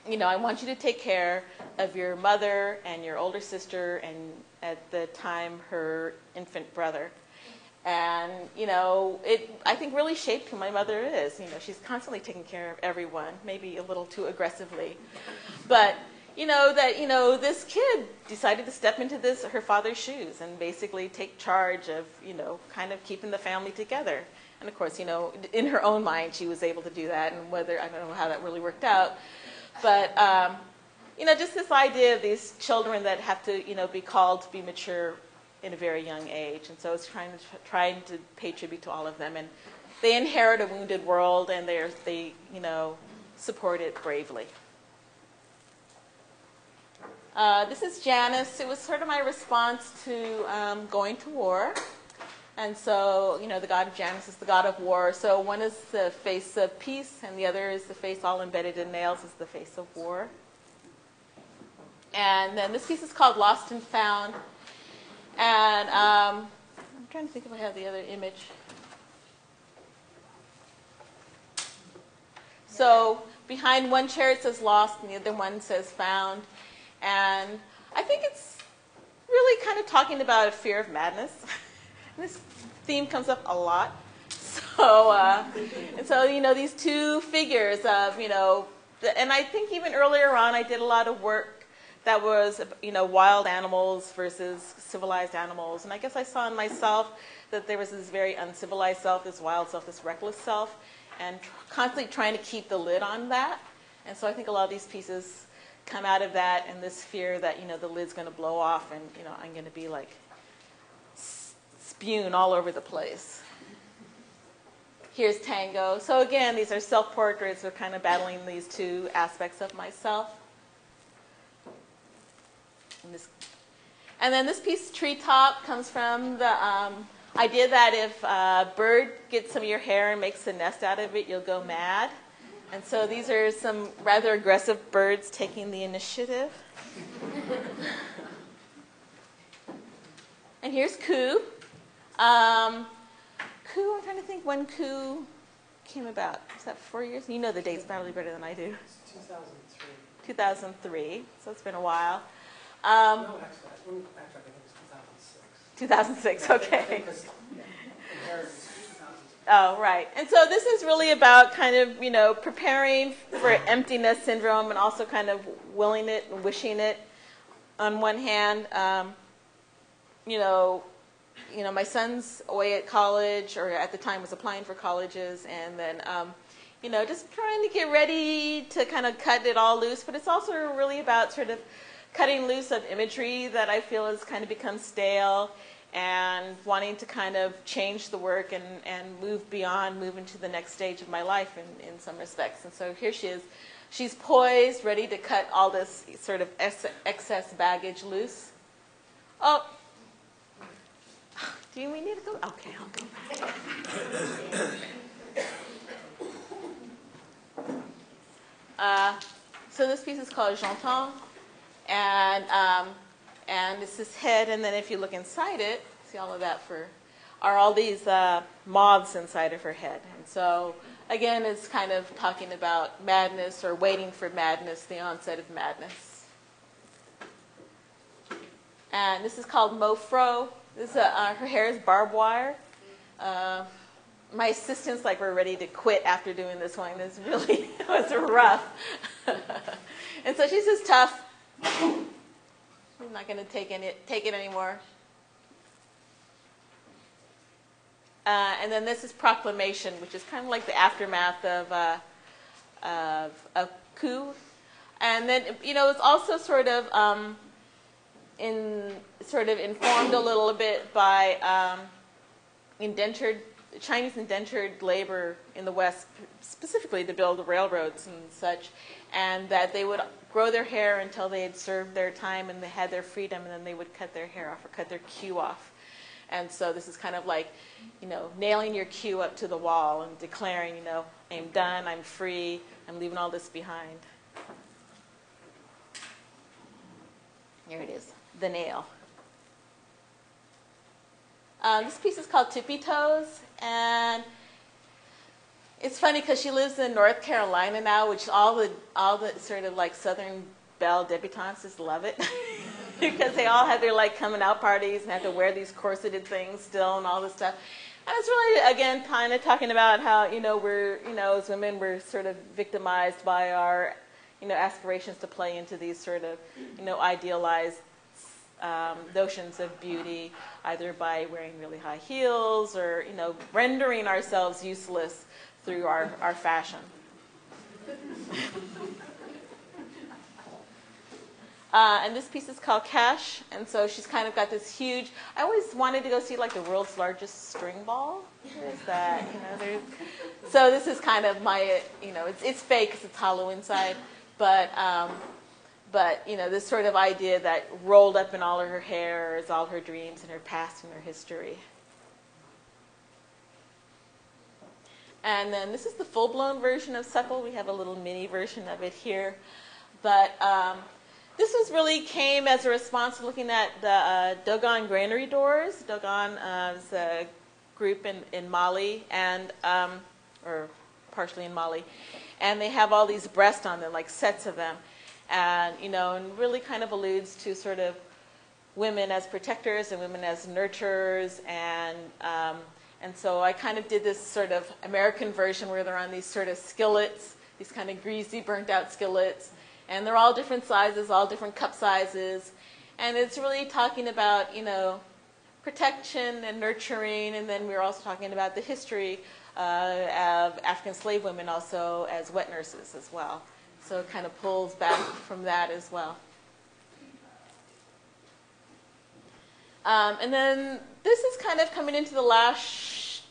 you know, I want you to take care of your mother and your older sister and at the time her infant brother. And, you know, it, I think, really shaped who my mother is. You know, she's constantly taking care of everyone, maybe a little too aggressively. But this kid decided to step into her father's shoes and basically take charge of, kind of keeping the family together. And of course, in her own mind, she was able to do that, and I don't know how that really worked out. But, just this idea of these children that have to, be called to be mature in a very young age. And so it's trying to pay tribute to all of them. And they inherit a wounded world, and they support it bravely. This is Janus. It was sort of my response to going to war. And so, the god of Janus is the god of war. So one is the face of peace, and the other is the face all embedded in nails, is the face of war. And then this piece is called Lost and Found. And I'm trying to think if I have the other image. So behind one chair it says lost, and the other one says found. And I think it's really kind of talking about a fear of madness. This theme comes up a lot. So, these two figures of, and I think even earlier on I did a lot of work that was, wild animals versus civilized animals. And I guess I saw in myself that there was this very uncivilized self, this wild self, this reckless self, and constantly trying to keep the lid on that. And so I think a lot of these pieces come out of that, and this fear that, the lid's going to blow off, and, I'm going to be like spewing all over the place. Here's Tango. So again, these are self-portraits. We're kind of battling these two aspects of myself. And then this piece, Treetop, comes from the idea that if a bird gets some of your hair and makes a nest out of it, you'll go mad. And so these are some rather aggressive birds taking the initiative. And here's Coup. I'm trying to think when Coup came about. Was that 4 years? You know the dates probably better than I do. It's 2003. 2003, so it's been a while. No, actually, I think it was 2006. 2006, okay. Because inheritance was 2006. Oh, right. And so this is really about kind of, preparing for emptiness syndrome, and also kind of willing it and wishing it. On one hand, my son's away at college, or at the time was applying for colleges, and then, just trying to get ready to kind of cut it all loose. But it's also really about sort of cutting loose of imagery that I feel has kind of become stale, and wanting to kind of change the work and move into the next stage of my life in some respects. And so here she is. She's poised, ready to cut all this sort of excess baggage loose. Oh. Do we need to go? Okay, I'll go back. So this piece is called J'entends, and it's this head, and then if you look inside it, see all of that are all these moths inside of her head. And so again, it's kind of talking about madness, or waiting for madness, the onset of madness. And this is called Mofro. Her hair is barbed wire. My assistants were ready to quit after doing this one. This really was rough. And so she's just tough. I'm not going to take it anymore. And then this is Proclamation, which is kind of like the aftermath of Coup. And then, it's also sort of informed a little bit by Chinese indentured labor in the West, specifically to build the railroads and such, and that they would grow their hair until they had served their time and they had their freedom, and then they would cut their hair off or cut their queue off. And so this is kind of like, nailing your queue up to the wall and declaring, I'm done, I'm free, I'm leaving all this behind. Here it is, the nail. This piece is called Tippy Toes, and it's funny because she lives in North Carolina now, which all the sort of like Southern belle debutantes just love it because they all have their like coming out parties and have to wear these corseted things still and all this stuff. And it's really, again, kind of talking about how, we're, as women, we're sort of victimized by our, aspirations to play into these sort of, idealized notions of beauty, either by wearing really high heels or, rendering ourselves useless through our fashion. And this piece is called Cash, and so she's kind of got this huge. I always wanted to go see like the world's largest string ball. There's that, So this is kind of my, it's fake because it's hollow inside, but this sort of idea that rolled up in all of her hair is all her dreams and her past and her history. And then this is the full-blown version of Suckle. We have a little mini version of it here, but. This really came as a response to looking at the Dogon granary doors. Dogon is a group in Mali, and or partially in Mali, and they have all these breasts on them, like sets of them, and and really kind of alludes to sort of women as protectors and women as nurturers, and so I kind of did this sort of American version where they're on these sort of skillets, these kind of greasy, burnt-out skillets. And they're all different sizes, all different cup sizes. And it's really talking about, protection and nurturing. And then we're also talking about the history of African slave women also as wet nurses as well. So it kind of pulls back from that as well. And then this is kind of coming into the last,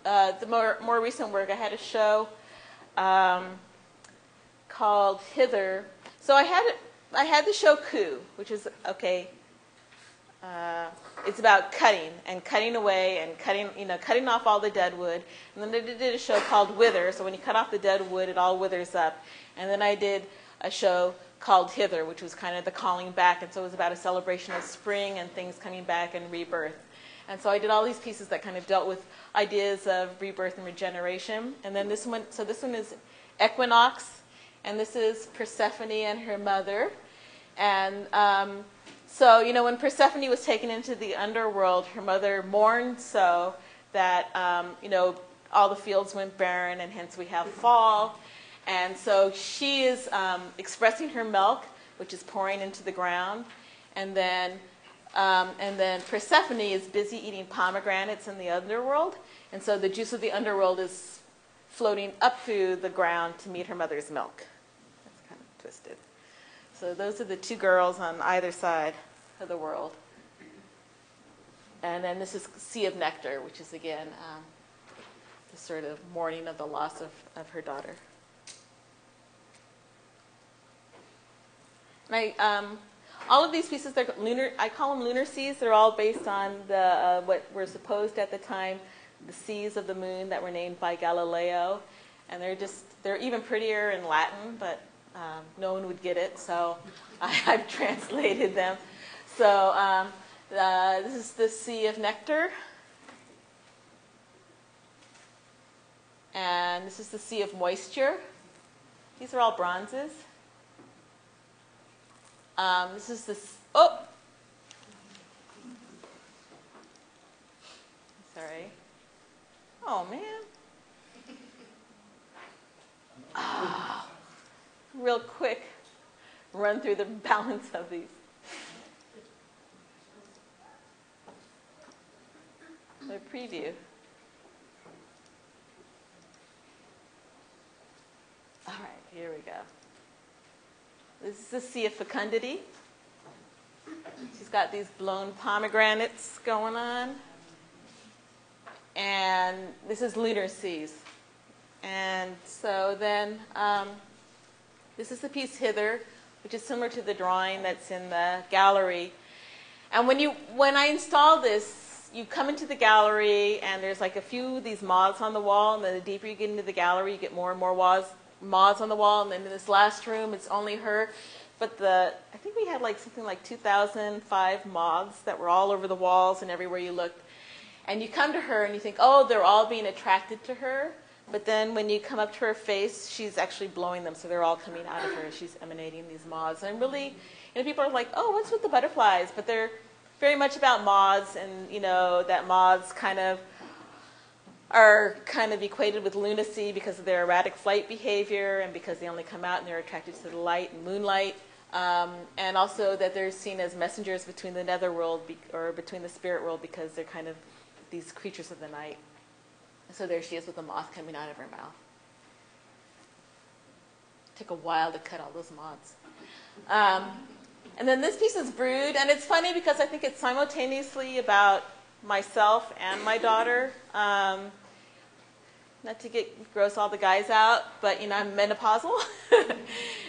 the more recent work. I had a show called Hither. So I had the show Coup, which is, okay, it's about cutting away and cutting off all the dead wood. And then I did a show called Wither. So when you cut off the dead wood, it all withers up. And then I did a show called Hither, which was kind of the calling back. And so it was about a celebration of spring and things coming back and rebirth. And so I did all these pieces that kind of dealt with ideas of rebirth and regeneration. And then this one is Equinox. And this is Persephone and her mother. And so, when Persephone was taken into the underworld, her mother mourned so that, all the fields went barren, and hence we have fall. And so she is expressing her milk, which is pouring into the ground. And then Persephone is busy eating pomegranates in the underworld. And so the juice of the underworld is floating up through the ground to meet her mother's milk. Twisted. So those are the two girls on either side of the world. And then this is Sea of Nectar, which is again the sort of mourning of the loss of her daughter. And all of these pieces, they're lunar. I call them lunar seas. They're all based on the what were supposed at the time the seas of the moon that were named by Galileo, and they're even prettier in Latin, but no one would get it, so I've translated them. So this is the Sea of Nectar. And this is the Sea of Moisture. These are all bronzes. This is the... Oh! Sorry. Oh, man. Oh. Real quick run through the balance of these. The preview. All right, here we go. This is the Sea of Fecundity. She's got these blown pomegranates going on. And this is lunar seas. And so then this is the piece Hither, which is similar to the drawing that's in the gallery. And when I install this, you come into the gallery and there's like a few of these moths on the wall, and then the deeper you get into the gallery, you get more and more moths on the wall. And then in this last room, it's only her. But I think we had like something like 2005 moths that were all over the walls and everywhere you looked. And you come to her and you think, oh, they're all being attracted to her. But then when you come up to her face, she's actually blowing them, so they're all coming out of her. She's emanating these moths. And really, people are like, oh, what's with the butterflies? But they're very much about moths, and, that moths are kind of equated with lunacy because of their erratic flight behavior and because they only come out and they're attracted to the light and moonlight. And also that they're seen as messengers between the netherworld or between the spirit world because they're kind of these creatures of the night. So there she is with a moth coming out of her mouth. Took a while to cut all those moths. And then this piece is Brood, and it's funny because I think it's simultaneously about myself and my daughter. Not to gross all the guys out, but I'm menopausal.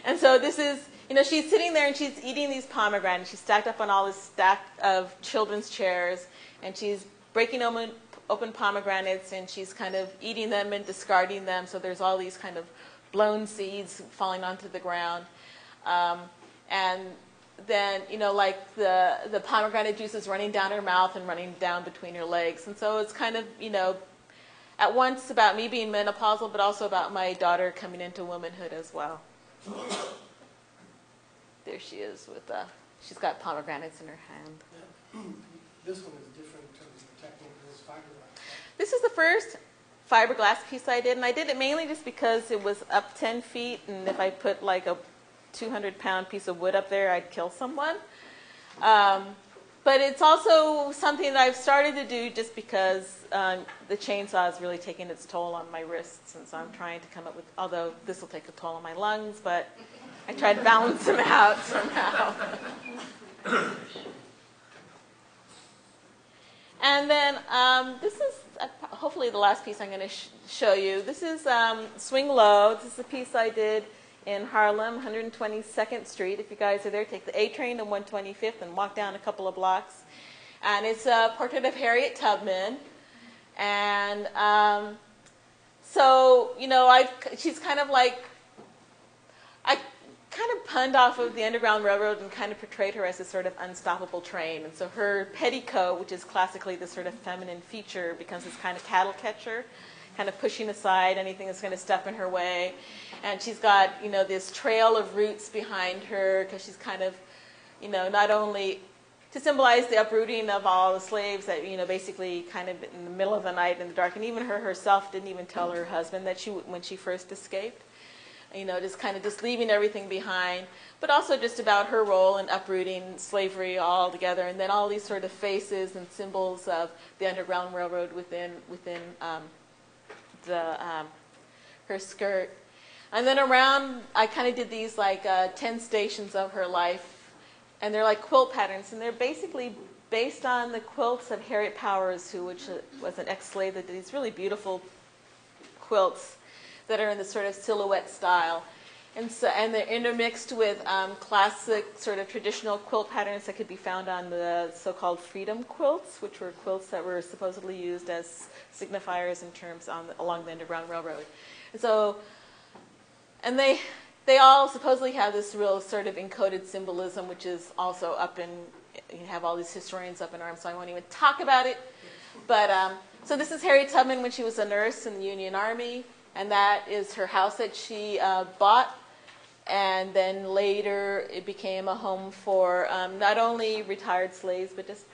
And so this is, she's sitting there and she's eating these pomegranates. She's stacked up on all this stack of children's chairs, and she's breaking open pomegranates, and she's kind of eating them and discarding them. So there's all these kind of blown seeds falling onto the ground. And then, like the pomegranate juice is running down her mouth and running down between her legs. And so it's kind of, at once about me being menopausal, but also about my daughter coming into womanhood as well. There she is she's got pomegranates in her hand. This one is different in terms of technique. This fiberglass. This is the first fiberglass piece I did, and I did it mainly just because it was up 10 feet, and if I put like a 200-pound piece of wood up there, I'd kill someone. But it's also something that I've started to do just because the chainsaw is really taking its toll on my wrists, and so I'm trying to come up with, although this will take a toll on my lungs, but I try to balance them out somehow. And then this is hopefully the last piece I'm going to show you. This is Swing Low. This is a piece I did in Harlem, 122nd Street. If you guys are there, take the A train to 125th and walk down a couple of blocks. And it's a portrait of Harriet Tubman. And so, she's kind of like, I kind of punned off of the Underground Railroad and kind of portrayed her as this sort of unstoppable train. And so her petticoat, which is classically this sort of feminine feature, becomes this kind of cattle catcher, kind of pushing aside anything that's going to step in her way. And she's got, this trail of roots behind her because she's kind of, not only to symbolize the uprooting of all the slaves that, basically kind of in the middle of the night in the dark. And even her herself didn't even tell her husband that when she first escaped. Just leaving everything behind, but also just about her role in uprooting slavery all together, and then all these sort of faces and symbols of the Underground Railroad within her skirt. And then around, I kind of did these like 10 stations of her life, and they're like quilt patterns, and they're basically based on the quilts of Harriet Powers, which was an ex-slave that did these really beautiful quilts that are in this sort of silhouette style. And they're intermixed with classic sort of traditional quilt patterns that could be found on the so-called freedom quilts, which were quilts that were supposedly used as signifiers in terms along the Underground Railroad. And they all supposedly have this real sort of encoded symbolism, which is also up in, you have all these historians up in arms, so I won't even talk about it. But so this is Harriet Tubman when she was a nurse in the Union Army. And that is her house that she bought. And then later it became a home for not only retired slaves, but just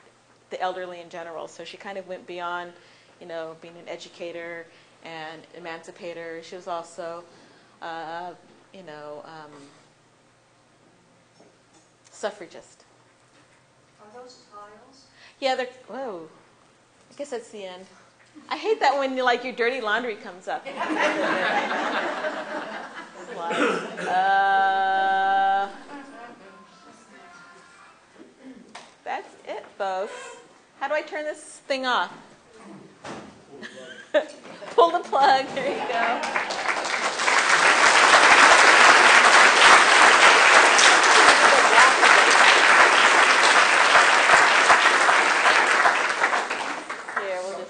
the elderly in general. So she kind of went beyond, being an educator and emancipator. She was also, suffragist. Are those tiles? Yeah, they're, whoa. I guess that's the end. I hate that when your dirty laundry comes up. this thing off? Pull the plug. There you go.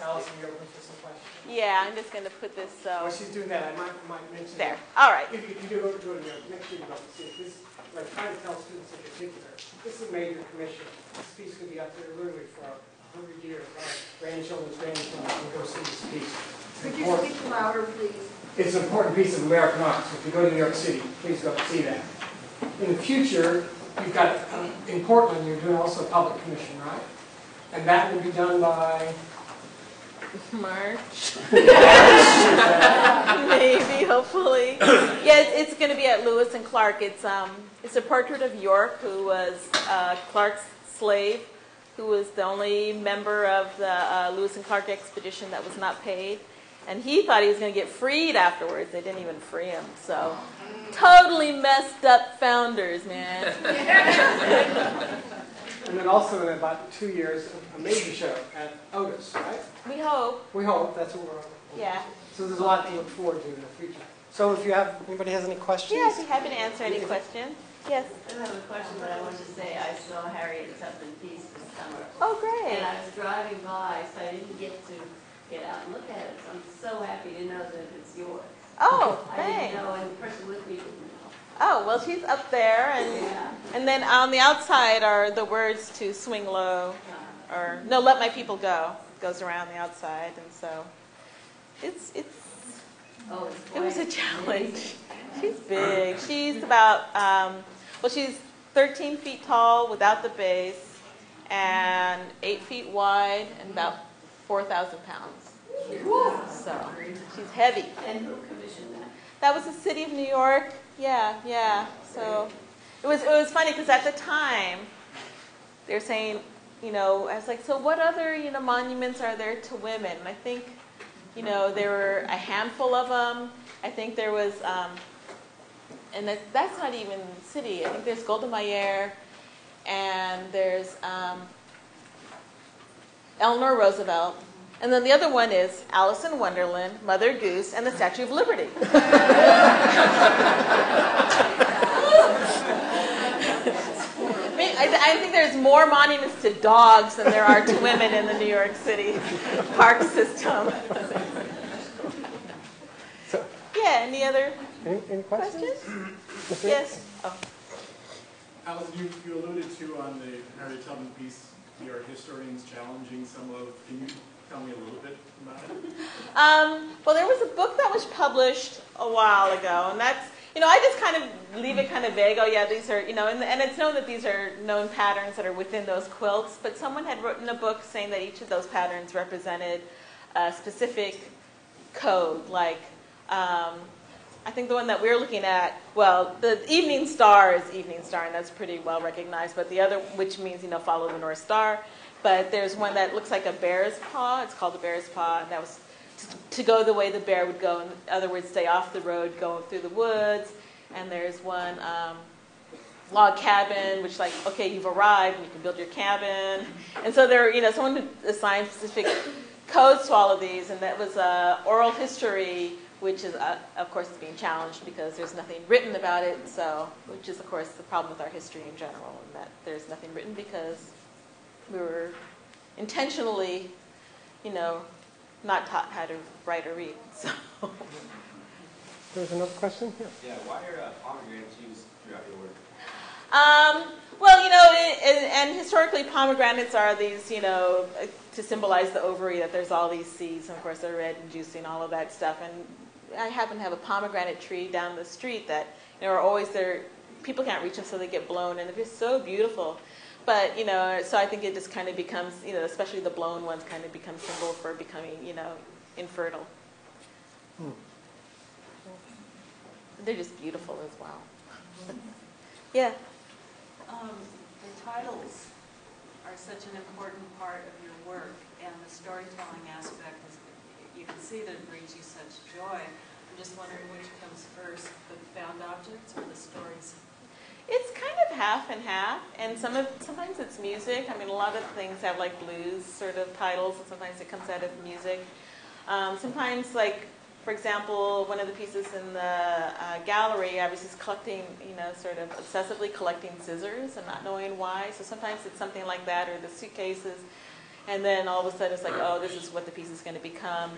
Alison, you're open for some questions? Yeah, I'm just going to put this so. While she's doing that, I might mention. There. All right. If you do go to it, make sure you go see it. This, like, trying to tell students in particular, this is a major commission. This piece could be up there literally for 100 years. Our grandchildren's grandchildren can go see this piece. Could you speak louder, please? It's an important piece of American art, so if you go to New York City, please go see that. In the future, you've got, in Portland, you're doing also a public commission, right? And that will be done by... March. Maybe, hopefully. Yeah, it's going to be at Lewis and Clark. It's a portrait of York, who was Clark's slave, who was the only member of the Lewis and Clark expedition that was not paid. And he thought he was going to get freed afterwards. They didn't even free him. So, totally messed up founders, man. And then also in about 2 years, a major show at Otis, right? We hope. We hope. That's what we're hoping. Yeah. So there's a lot to look forward to in the future. So if anybody has any questions? Yeah, I'd be happy to answer any questions. Yes. I have a question, but I want to say I saw Harriet Tubman piece this summer. Oh, great. And I was driving by, so I didn't get out and look at it. So I'm so happy to know that it's yours. Oh, I thanks. didn't know, and the person with me didn't know. Oh, well, she's up there, and then on the outside are the words to Swing Low, or no, Let My People Go. Goes around the outside, and so it was a challenge. She's big. She's about she's 13 feet tall without the base, and 8 feet wide, and about 4,000 pounds. So she's heavy. And who commissioned that? That was the city of New York. Yeah. So it was funny because at the time they're saying, I was like, so what other monuments are there to women? And I think, there were a handful of them. I think there was, and that's not even city. I think there's Golda Meir, and there's Eleanor Roosevelt. And then the other one is Alice in Wonderland, Mother Goose, and the Statue of Liberty. I think there's more monuments to dogs than there are to women in the New York City park system. Yeah, any other Any questions? Yes? Oh. Alison, you alluded to on the Harriet Tubman piece, the art historians challenging some of, can you tell me a little bit about it? Well, there was a book that was published a while ago, and that's, I just kind of leave it kind of vague. Oh, yeah, these are, and it's known that these are known patterns that are within those quilts, but someone had written a book saying that each of those patterns represented a specific code, like, I think the one that we're looking at, well, the Evening Star is Evening Star, and that's pretty well recognized, but the other, which means, follow the North Star. But there's one that looks like a bear's paw. It's called the bear's paw, and that was to go the way the bear would go. In other words, stay off the road, going through the woods. And there's one log cabin, which like, okay, you've arrived, and you can build your cabin. And so there, someone assigned specific codes to all of these, and that was oral history, which is, of course, is being challenged because there's nothing written about it. So, which is, of course, the problem with our history in general, and that there's nothing written because we were intentionally, not taught how to write or read. So. There's another question here. Yeah, why are pomegranates used throughout your work? Well, and historically pomegranates are these, to symbolize the ovary, that there's all these seeds, and of course they're red and juicy and all of that stuff. And I happen to have a pomegranate tree down the street that, are always there. People can't reach them, so they get blown, and they're just so beautiful. But, so I think it just kind of becomes, especially the blown ones kind of become symbol for becoming, infertile. They're just beautiful as well. Yeah. The titles are such an important part of your work, and the storytelling aspect is, you can see that it brings you such joy. I'm just wondering which comes first, the found objects or the stories? It's kind of half and half, and sometimes it's music. I mean, a lot of things have like blues sort of titles, and sometimes it comes out of music. Sometimes, like, for example, one of the pieces in the gallery, I was just collecting, sort of obsessively collecting scissors and not knowing why. So sometimes it's something like that, or the suitcases, and then all of a sudden it's like, oh, this is what the piece is going to become.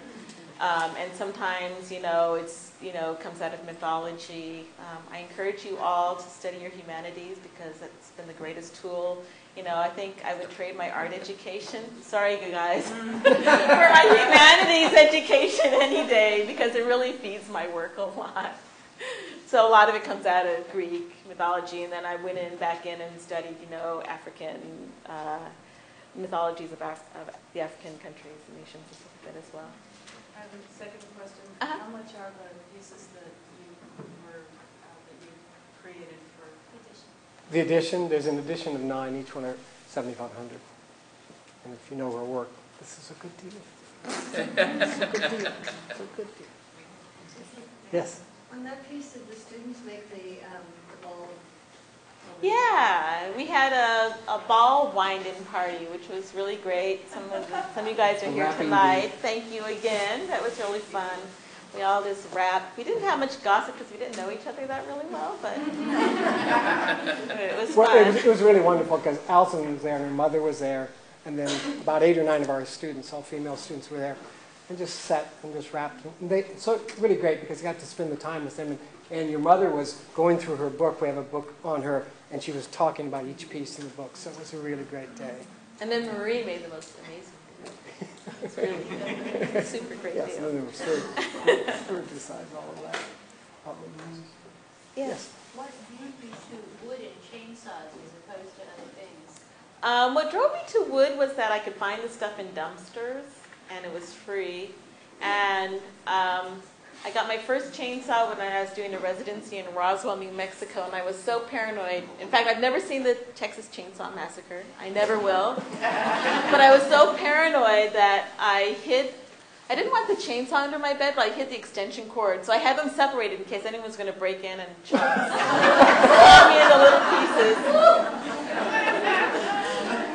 And sometimes, it's, comes out of mythology. I encourage you all to study your humanities because it's been the greatest tool. I think I would trade my art education, sorry you guys, for my humanities education any day because it really feeds my work a lot. So a lot of it comes out of Greek mythology, and then I went back in and studied, African mythologies of the African countries and nations and stuff like that as well. I have a second question. Uh-huh. How much are the pieces that you created for edition? The edition, there's an edition of 9, each one are $7,500. And if you know her work, this is a good deal. It's a good deal. It's a good deal. Yes? On that piece, did the students make the ball? Yeah, we had a ball wind-in party, which was really great. Some of you guys are here tonight. Thank you again. That was really fun. We all just rapped. We didn't have much gossip because we didn't know each other that really well, but it was fun. Well, it was really wonderful because Alison was there and her mother was there, and then about 8 or 9 of our students, all female students, were there, and just sat and just rapped. And so really great because you got to spend the time with them. And your mother was going through her book. We have a book on her, and she was talking about each piece in the book. So it was a really great day. And then Marie made the most amazing deal. It's really good. Super great yes, deal. And then there was Stuart besides all of that. Yes. What drew you to wood and chainsaws as opposed to other things? What drove me to wood was that I could find the stuff in dumpsters, and it was free. And I got my first chainsaw when I was doing a residency in Roswell, New Mexico, and I was so paranoid. In fact, I've never seen the Texas Chainsaw Massacre. I never will. But I was so paranoid that I didn't want the chainsaw under my bed, but I hid the extension cord. So I had them separated in case anyone was going to break in and chop me into little pieces.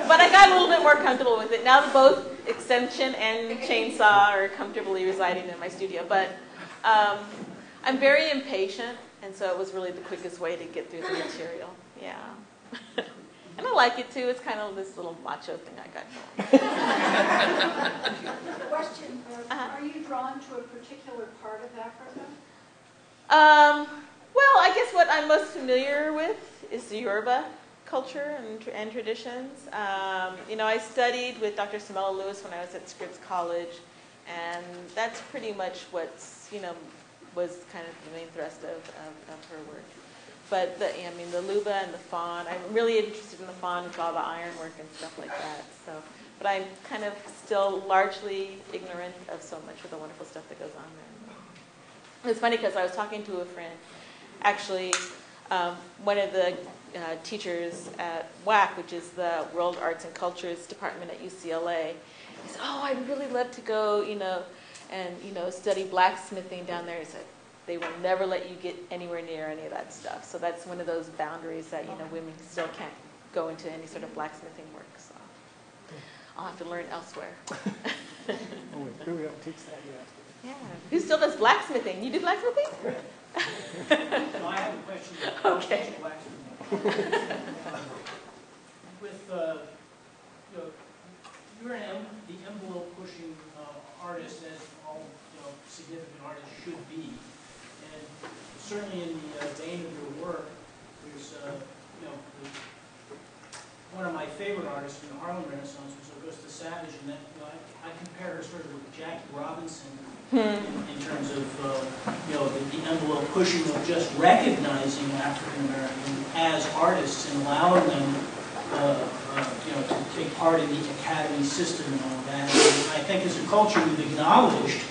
But I got a little bit more comfortable with it. Now that both extension and chainsaw are comfortably residing in my studio. But I'm very impatient, and so it was really the quickest way to get through the material. Yeah. And I like it, too. It's kind of this little macho thing I got going. Question, are you drawn to a particular part of Africa? Well, I guess what I'm most familiar with is the Yoruba culture and traditions. I studied with Dr. Samela Lewis when I was at Scripps College, and that's pretty much what's, was kind of the main thrust of her work. But the Luba and the fawn, I'm really interested in the fawn with all the ironwork and stuff like that. So, but I'm kind of still largely ignorant of so much of the wonderful stuff that goes on there. It's funny because I was talking to a friend, actually, one of the teachers at WAC, which is the World Arts and Cultures Department at UCLA. He said, "Oh, I'd really love to go, and study blacksmithing down there." He said, "They will never let you get anywhere near any of that stuff." So that's one of those boundaries that women still can't go into any sort of blacksmithing work. So I'll have to learn elsewhere. We don't teach that yet. Yeah. Who still does blacksmithing? You do blacksmithing? No, I have a question. Okay. With you're the envelope pushing artist, as all significant artists should be, and certainly in the vein of your work, there's one of my favorite artists from the Harlem Renaissance was Augusta Savage, and that I compare her sort of with Jackie Robinson in terms of the envelope pushing of just recognizing African Americans as artists and allowing them to take part in the academy system and all that. And I think as a culture we've acknowledged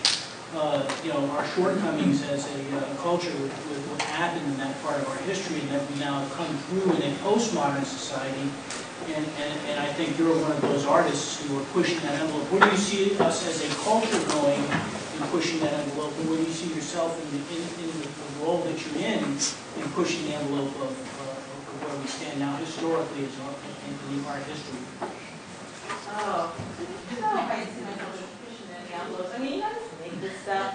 our shortcomings as a culture with what happened in that part of our history, and that we now come through in a postmodern society. And I think you're one of those artists who are pushing that envelope. Where do you see us as a culture going in pushing that envelope, and where do you see yourself in the role that you're in pushing the envelope of of where we stand now historically as in the art history? Oh, I don't know if I see myself as pushing any envelopes. I mean, you guys make this stuff.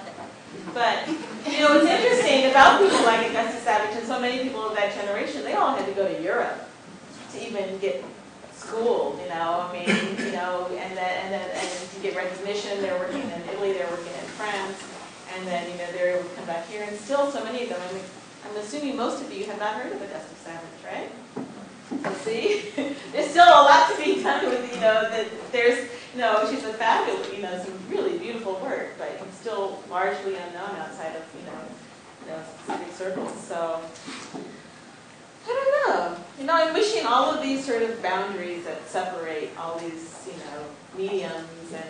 But, you know, what's interesting about people like Augustus Savage and so many people of that generation, they all had to go to Europe to even get schooled, you know, I mean, you know, and to get recognition. They're working in Italy, they're working in France, and then, you know, they're able to come back here. And still so many of them, I mean, I'm assuming most of you have not heard of Augustus Savage, right? So see, there's still a lot to be done with, you know, that there's, you know, she's a fabulous, you know, some really beautiful work, but it's still largely unknown outside of, you know, specific circles. So, I don't know. You know, I'm wishing all of these sort of boundaries that separate all these, you know, mediums and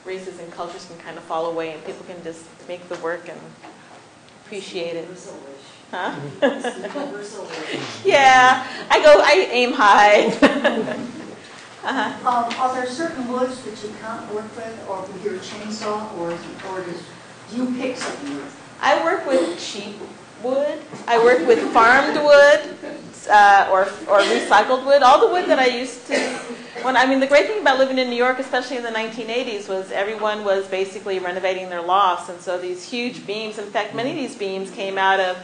races and cultures can kind of fall away and people can just make the work and appreciate it. Huh? Yeah, I aim high. Are there certain woods that you can't work with, or with your chainsaw, or do you pick certain woods? I work with cheap wood. I work with farmed wood or recycled wood. All the wood that I used to. I mean, the great thing about living in New York, especially in the 1980s, was everyone was basically renovating their lofts, and so these huge beams. In fact, many of these beams came out of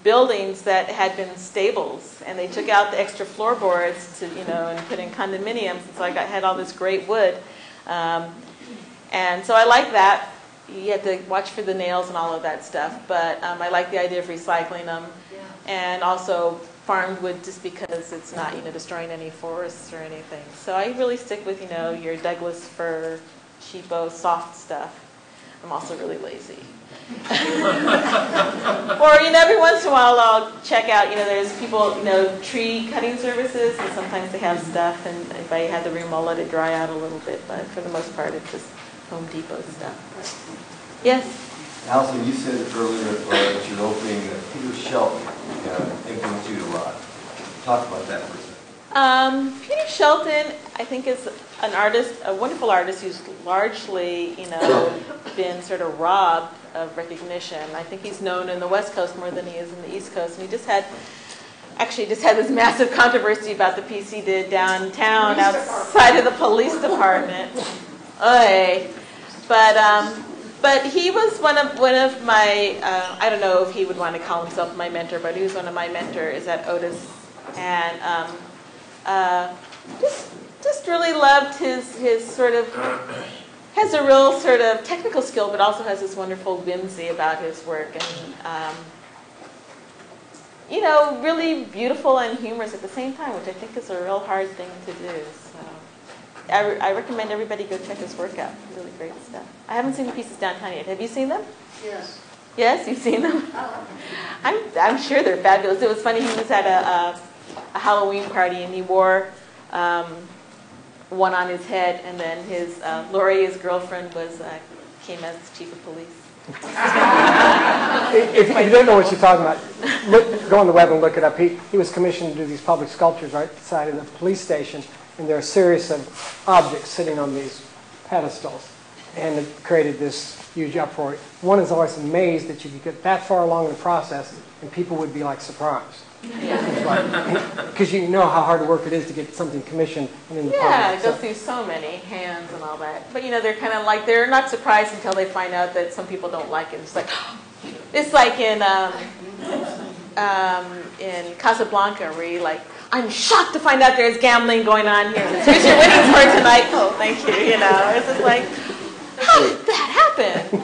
buildings that had been stables, and they took out the extra floorboards to, you know, and put in condominiums. And so I had all this great wood, and so I like that. You had to watch for the nails and all of that stuff, but I like the idea of recycling them, and also farmed wood just because it's not, you know, destroying any forests or anything. So I really stick with, you know, your Douglas fir, cheapo, soft stuff. I'm also really lazy. Or, you know, every once in a while I'll check out, you know, there's people, you know, tree cutting services, and sometimes they have stuff, and if I have the room I'll let it dry out a little bit, but for the most part it's just Home Depot stuff. Yes? Alison, you said earlier at your opening that Peter Shelton influenced you a lot. Talk about that for a second. Peter Shelton, I think, is an artist, a wonderful artist who's largely, you know, been sort of robbed of recognition. I think he's known in the West Coast more than he is in the East Coast. And he just had this massive controversy about the piece he did downtown outside of the police department. Oy. But he was one of my, I don't know if he would want to call himself my mentor, but he was one of my mentors at Otis. And just really loved his sort of, has a real sort of technical skill, but also has this wonderful whimsy about his work. And, you know, really beautiful and humorous at the same time, which I think is a real hard thing to do. So I recommend everybody go check his work out. Really great stuff. I haven't seen the pieces downtown yet. Have you seen them? Yes. Yes, you've seen them? I'm sure they're fabulous. It was funny, he was at a Halloween party and he wore one on his head, and then Lori, his girlfriend, came as chief of police. If you don't know what you're talking about, go on the web and look it up. He was commissioned to do these public sculptures right beside of the police station, and there are a series of objects sitting on these pedestals, and it created this huge uproar. One is always amazed that you could get that far along in the process, and people would be like surprised. Because you know how hard work it is to get something commissioned and in the public. Yeah, it goes through so many hands and all that. But you know, they're kind of like, they're not surprised until they find out that some people don't like it. It's like in Casablanca, where you like, I'm shocked to find out there's gambling going on here. Here's your winnings for tonight. Oh, thank you. You know, it's just like, how did that happen?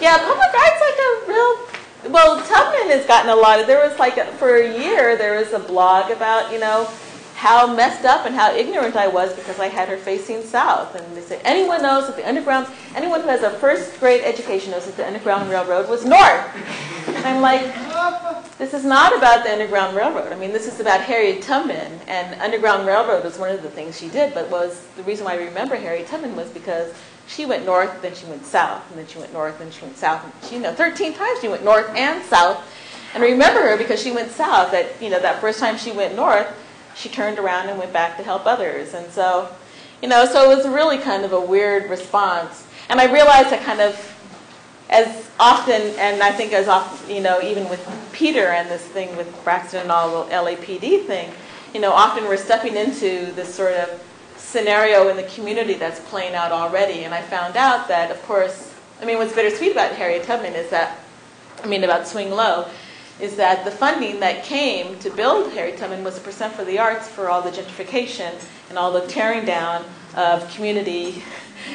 Yeah, public art's like a real. Well, Tubman has gotten a lot of, there was like, for a year, there was a blog about, you know, how messed up and how ignorant I was because I had her facing south. And they said, anyone knows that anyone who has a first grade education knows that the Underground Railroad was north. And I'm like, this is not about the Underground Railroad. I mean, this is about Harriet Tubman. And Underground Railroad was one of the things she did, but the reason why I remember Harriet Tubman was because she went north, then she went south, and then she went north, and she went south. And she, 13 times she went north and south. And I remember her because she went south. That first time she went north, she turned around and went back to help others. And so, so it was really kind of a weird response. And I realized I kind of as often, and I think as often, even with Peter and this thing with Braxton and all the LAPD thing, often we're stepping into this sort of scenario in the community that's playing out already. And I found out that, of course, what's bittersweet about Harriet Tubman is that, about Swing Low, is that the funding that came to build Harriet Tubman was a % for the arts for all the gentrification and all the tearing down of community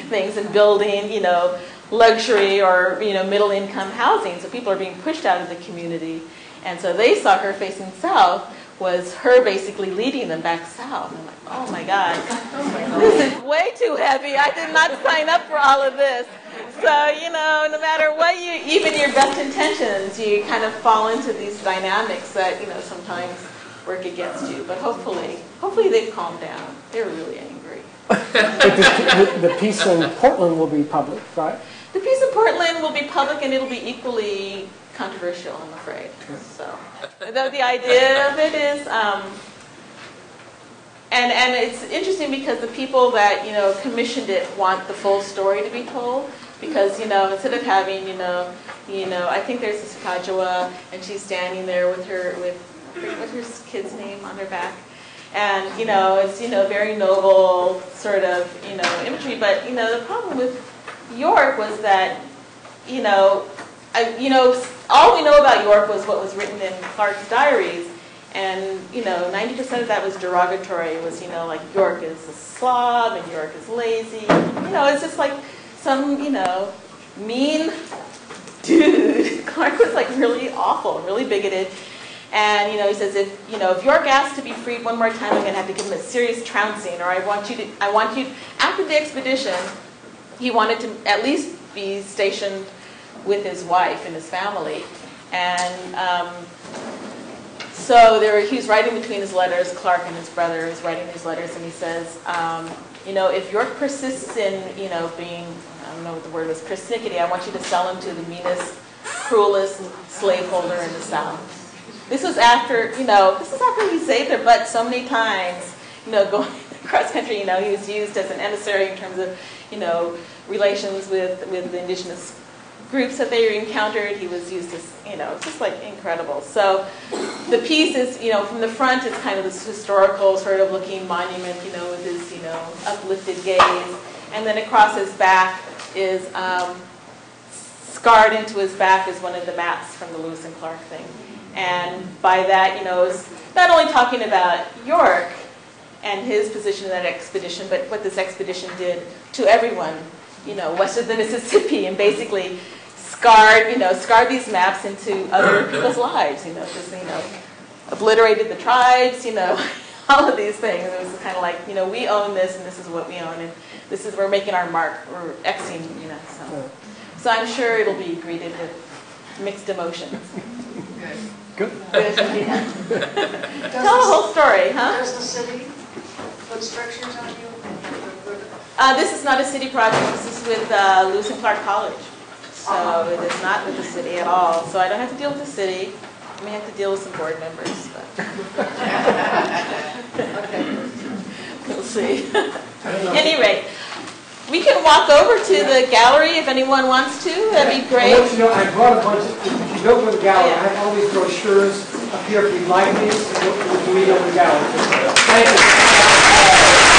things and building, luxury or, middle-income housing. So people are being pushed out of the community. And so they saw her facing south was her basically leading them back south. I'm like, oh my God, this is way too heavy. I did not sign up for all of this. So, no matter what even your best intentions, you kind of fall into these dynamics that, sometimes work against you. But hopefully they've calmed down. They're really angry. But the piece in Portland will be public, right? The piece in Portland will be public, and it'll be equally controversial, I'm afraid. So, the idea of it is, and it's interesting because the people that commissioned it want the full story to be told. Because instead of having I think there's this Sacagawea, and she's standing there with what's her kid's name on her back. And, it's, very noble sort of, imagery. But, the problem with York was that, all we know about York was what was written in Clark's diaries. And, 90% of that was derogatory. It was, like York is a slob and York is lazy. It's just like some, mean dude. Clark was like really awful, really bigoted. And, he says, if York asks to be freed one more time, I'm going to have to give him a serious trouncing, or I want you, after the expedition, he wanted to at least be stationed with his wife and his family. And so he was writing between his letters, Clark and his brother is writing these letters, and he says, if York persists in, being, I don't know what the word was, persnickety, I want you to sell him to the meanest, cruelest slaveholder in the South. This was after, he saved their butt so many times, going across country, he was used as an emissary in terms of, relations with the indigenous groups that they encountered. He was used as, it's just like incredible. So the piece is, from the front, it's kind of this historical sort of looking monument, with his, uplifted gaze. And then across his back is, scarred into his back is one of the maps from the Lewis and Clark thing. And by that, it's not only talking about York and his position in that expedition, but what this expedition did to everyone, west of the Mississippi, and basically scarred these maps into other people's lives, just, obliterated the tribes, all of these things. It was kind of like, we own this, and this is what we own, and this is, we're making our mark, we're Xing, So I'm sure it'll be greeted with mixed emotions. Good. Tell the whole story, huh? Does the city put strictures on you? This is not a city project. This is with Lewis and Clark College. So it is not with the city at all. So I don't have to deal with the city. I may have to deal with some board members, but we'll see. At any rate, we can walk over to the gallery if anyone wants to. That'd be great. I'll let you know, I brought a bunch, if you go to the gallery, I have all these brochures up here if you'd like these, we'll meet over the gallery. Thank you.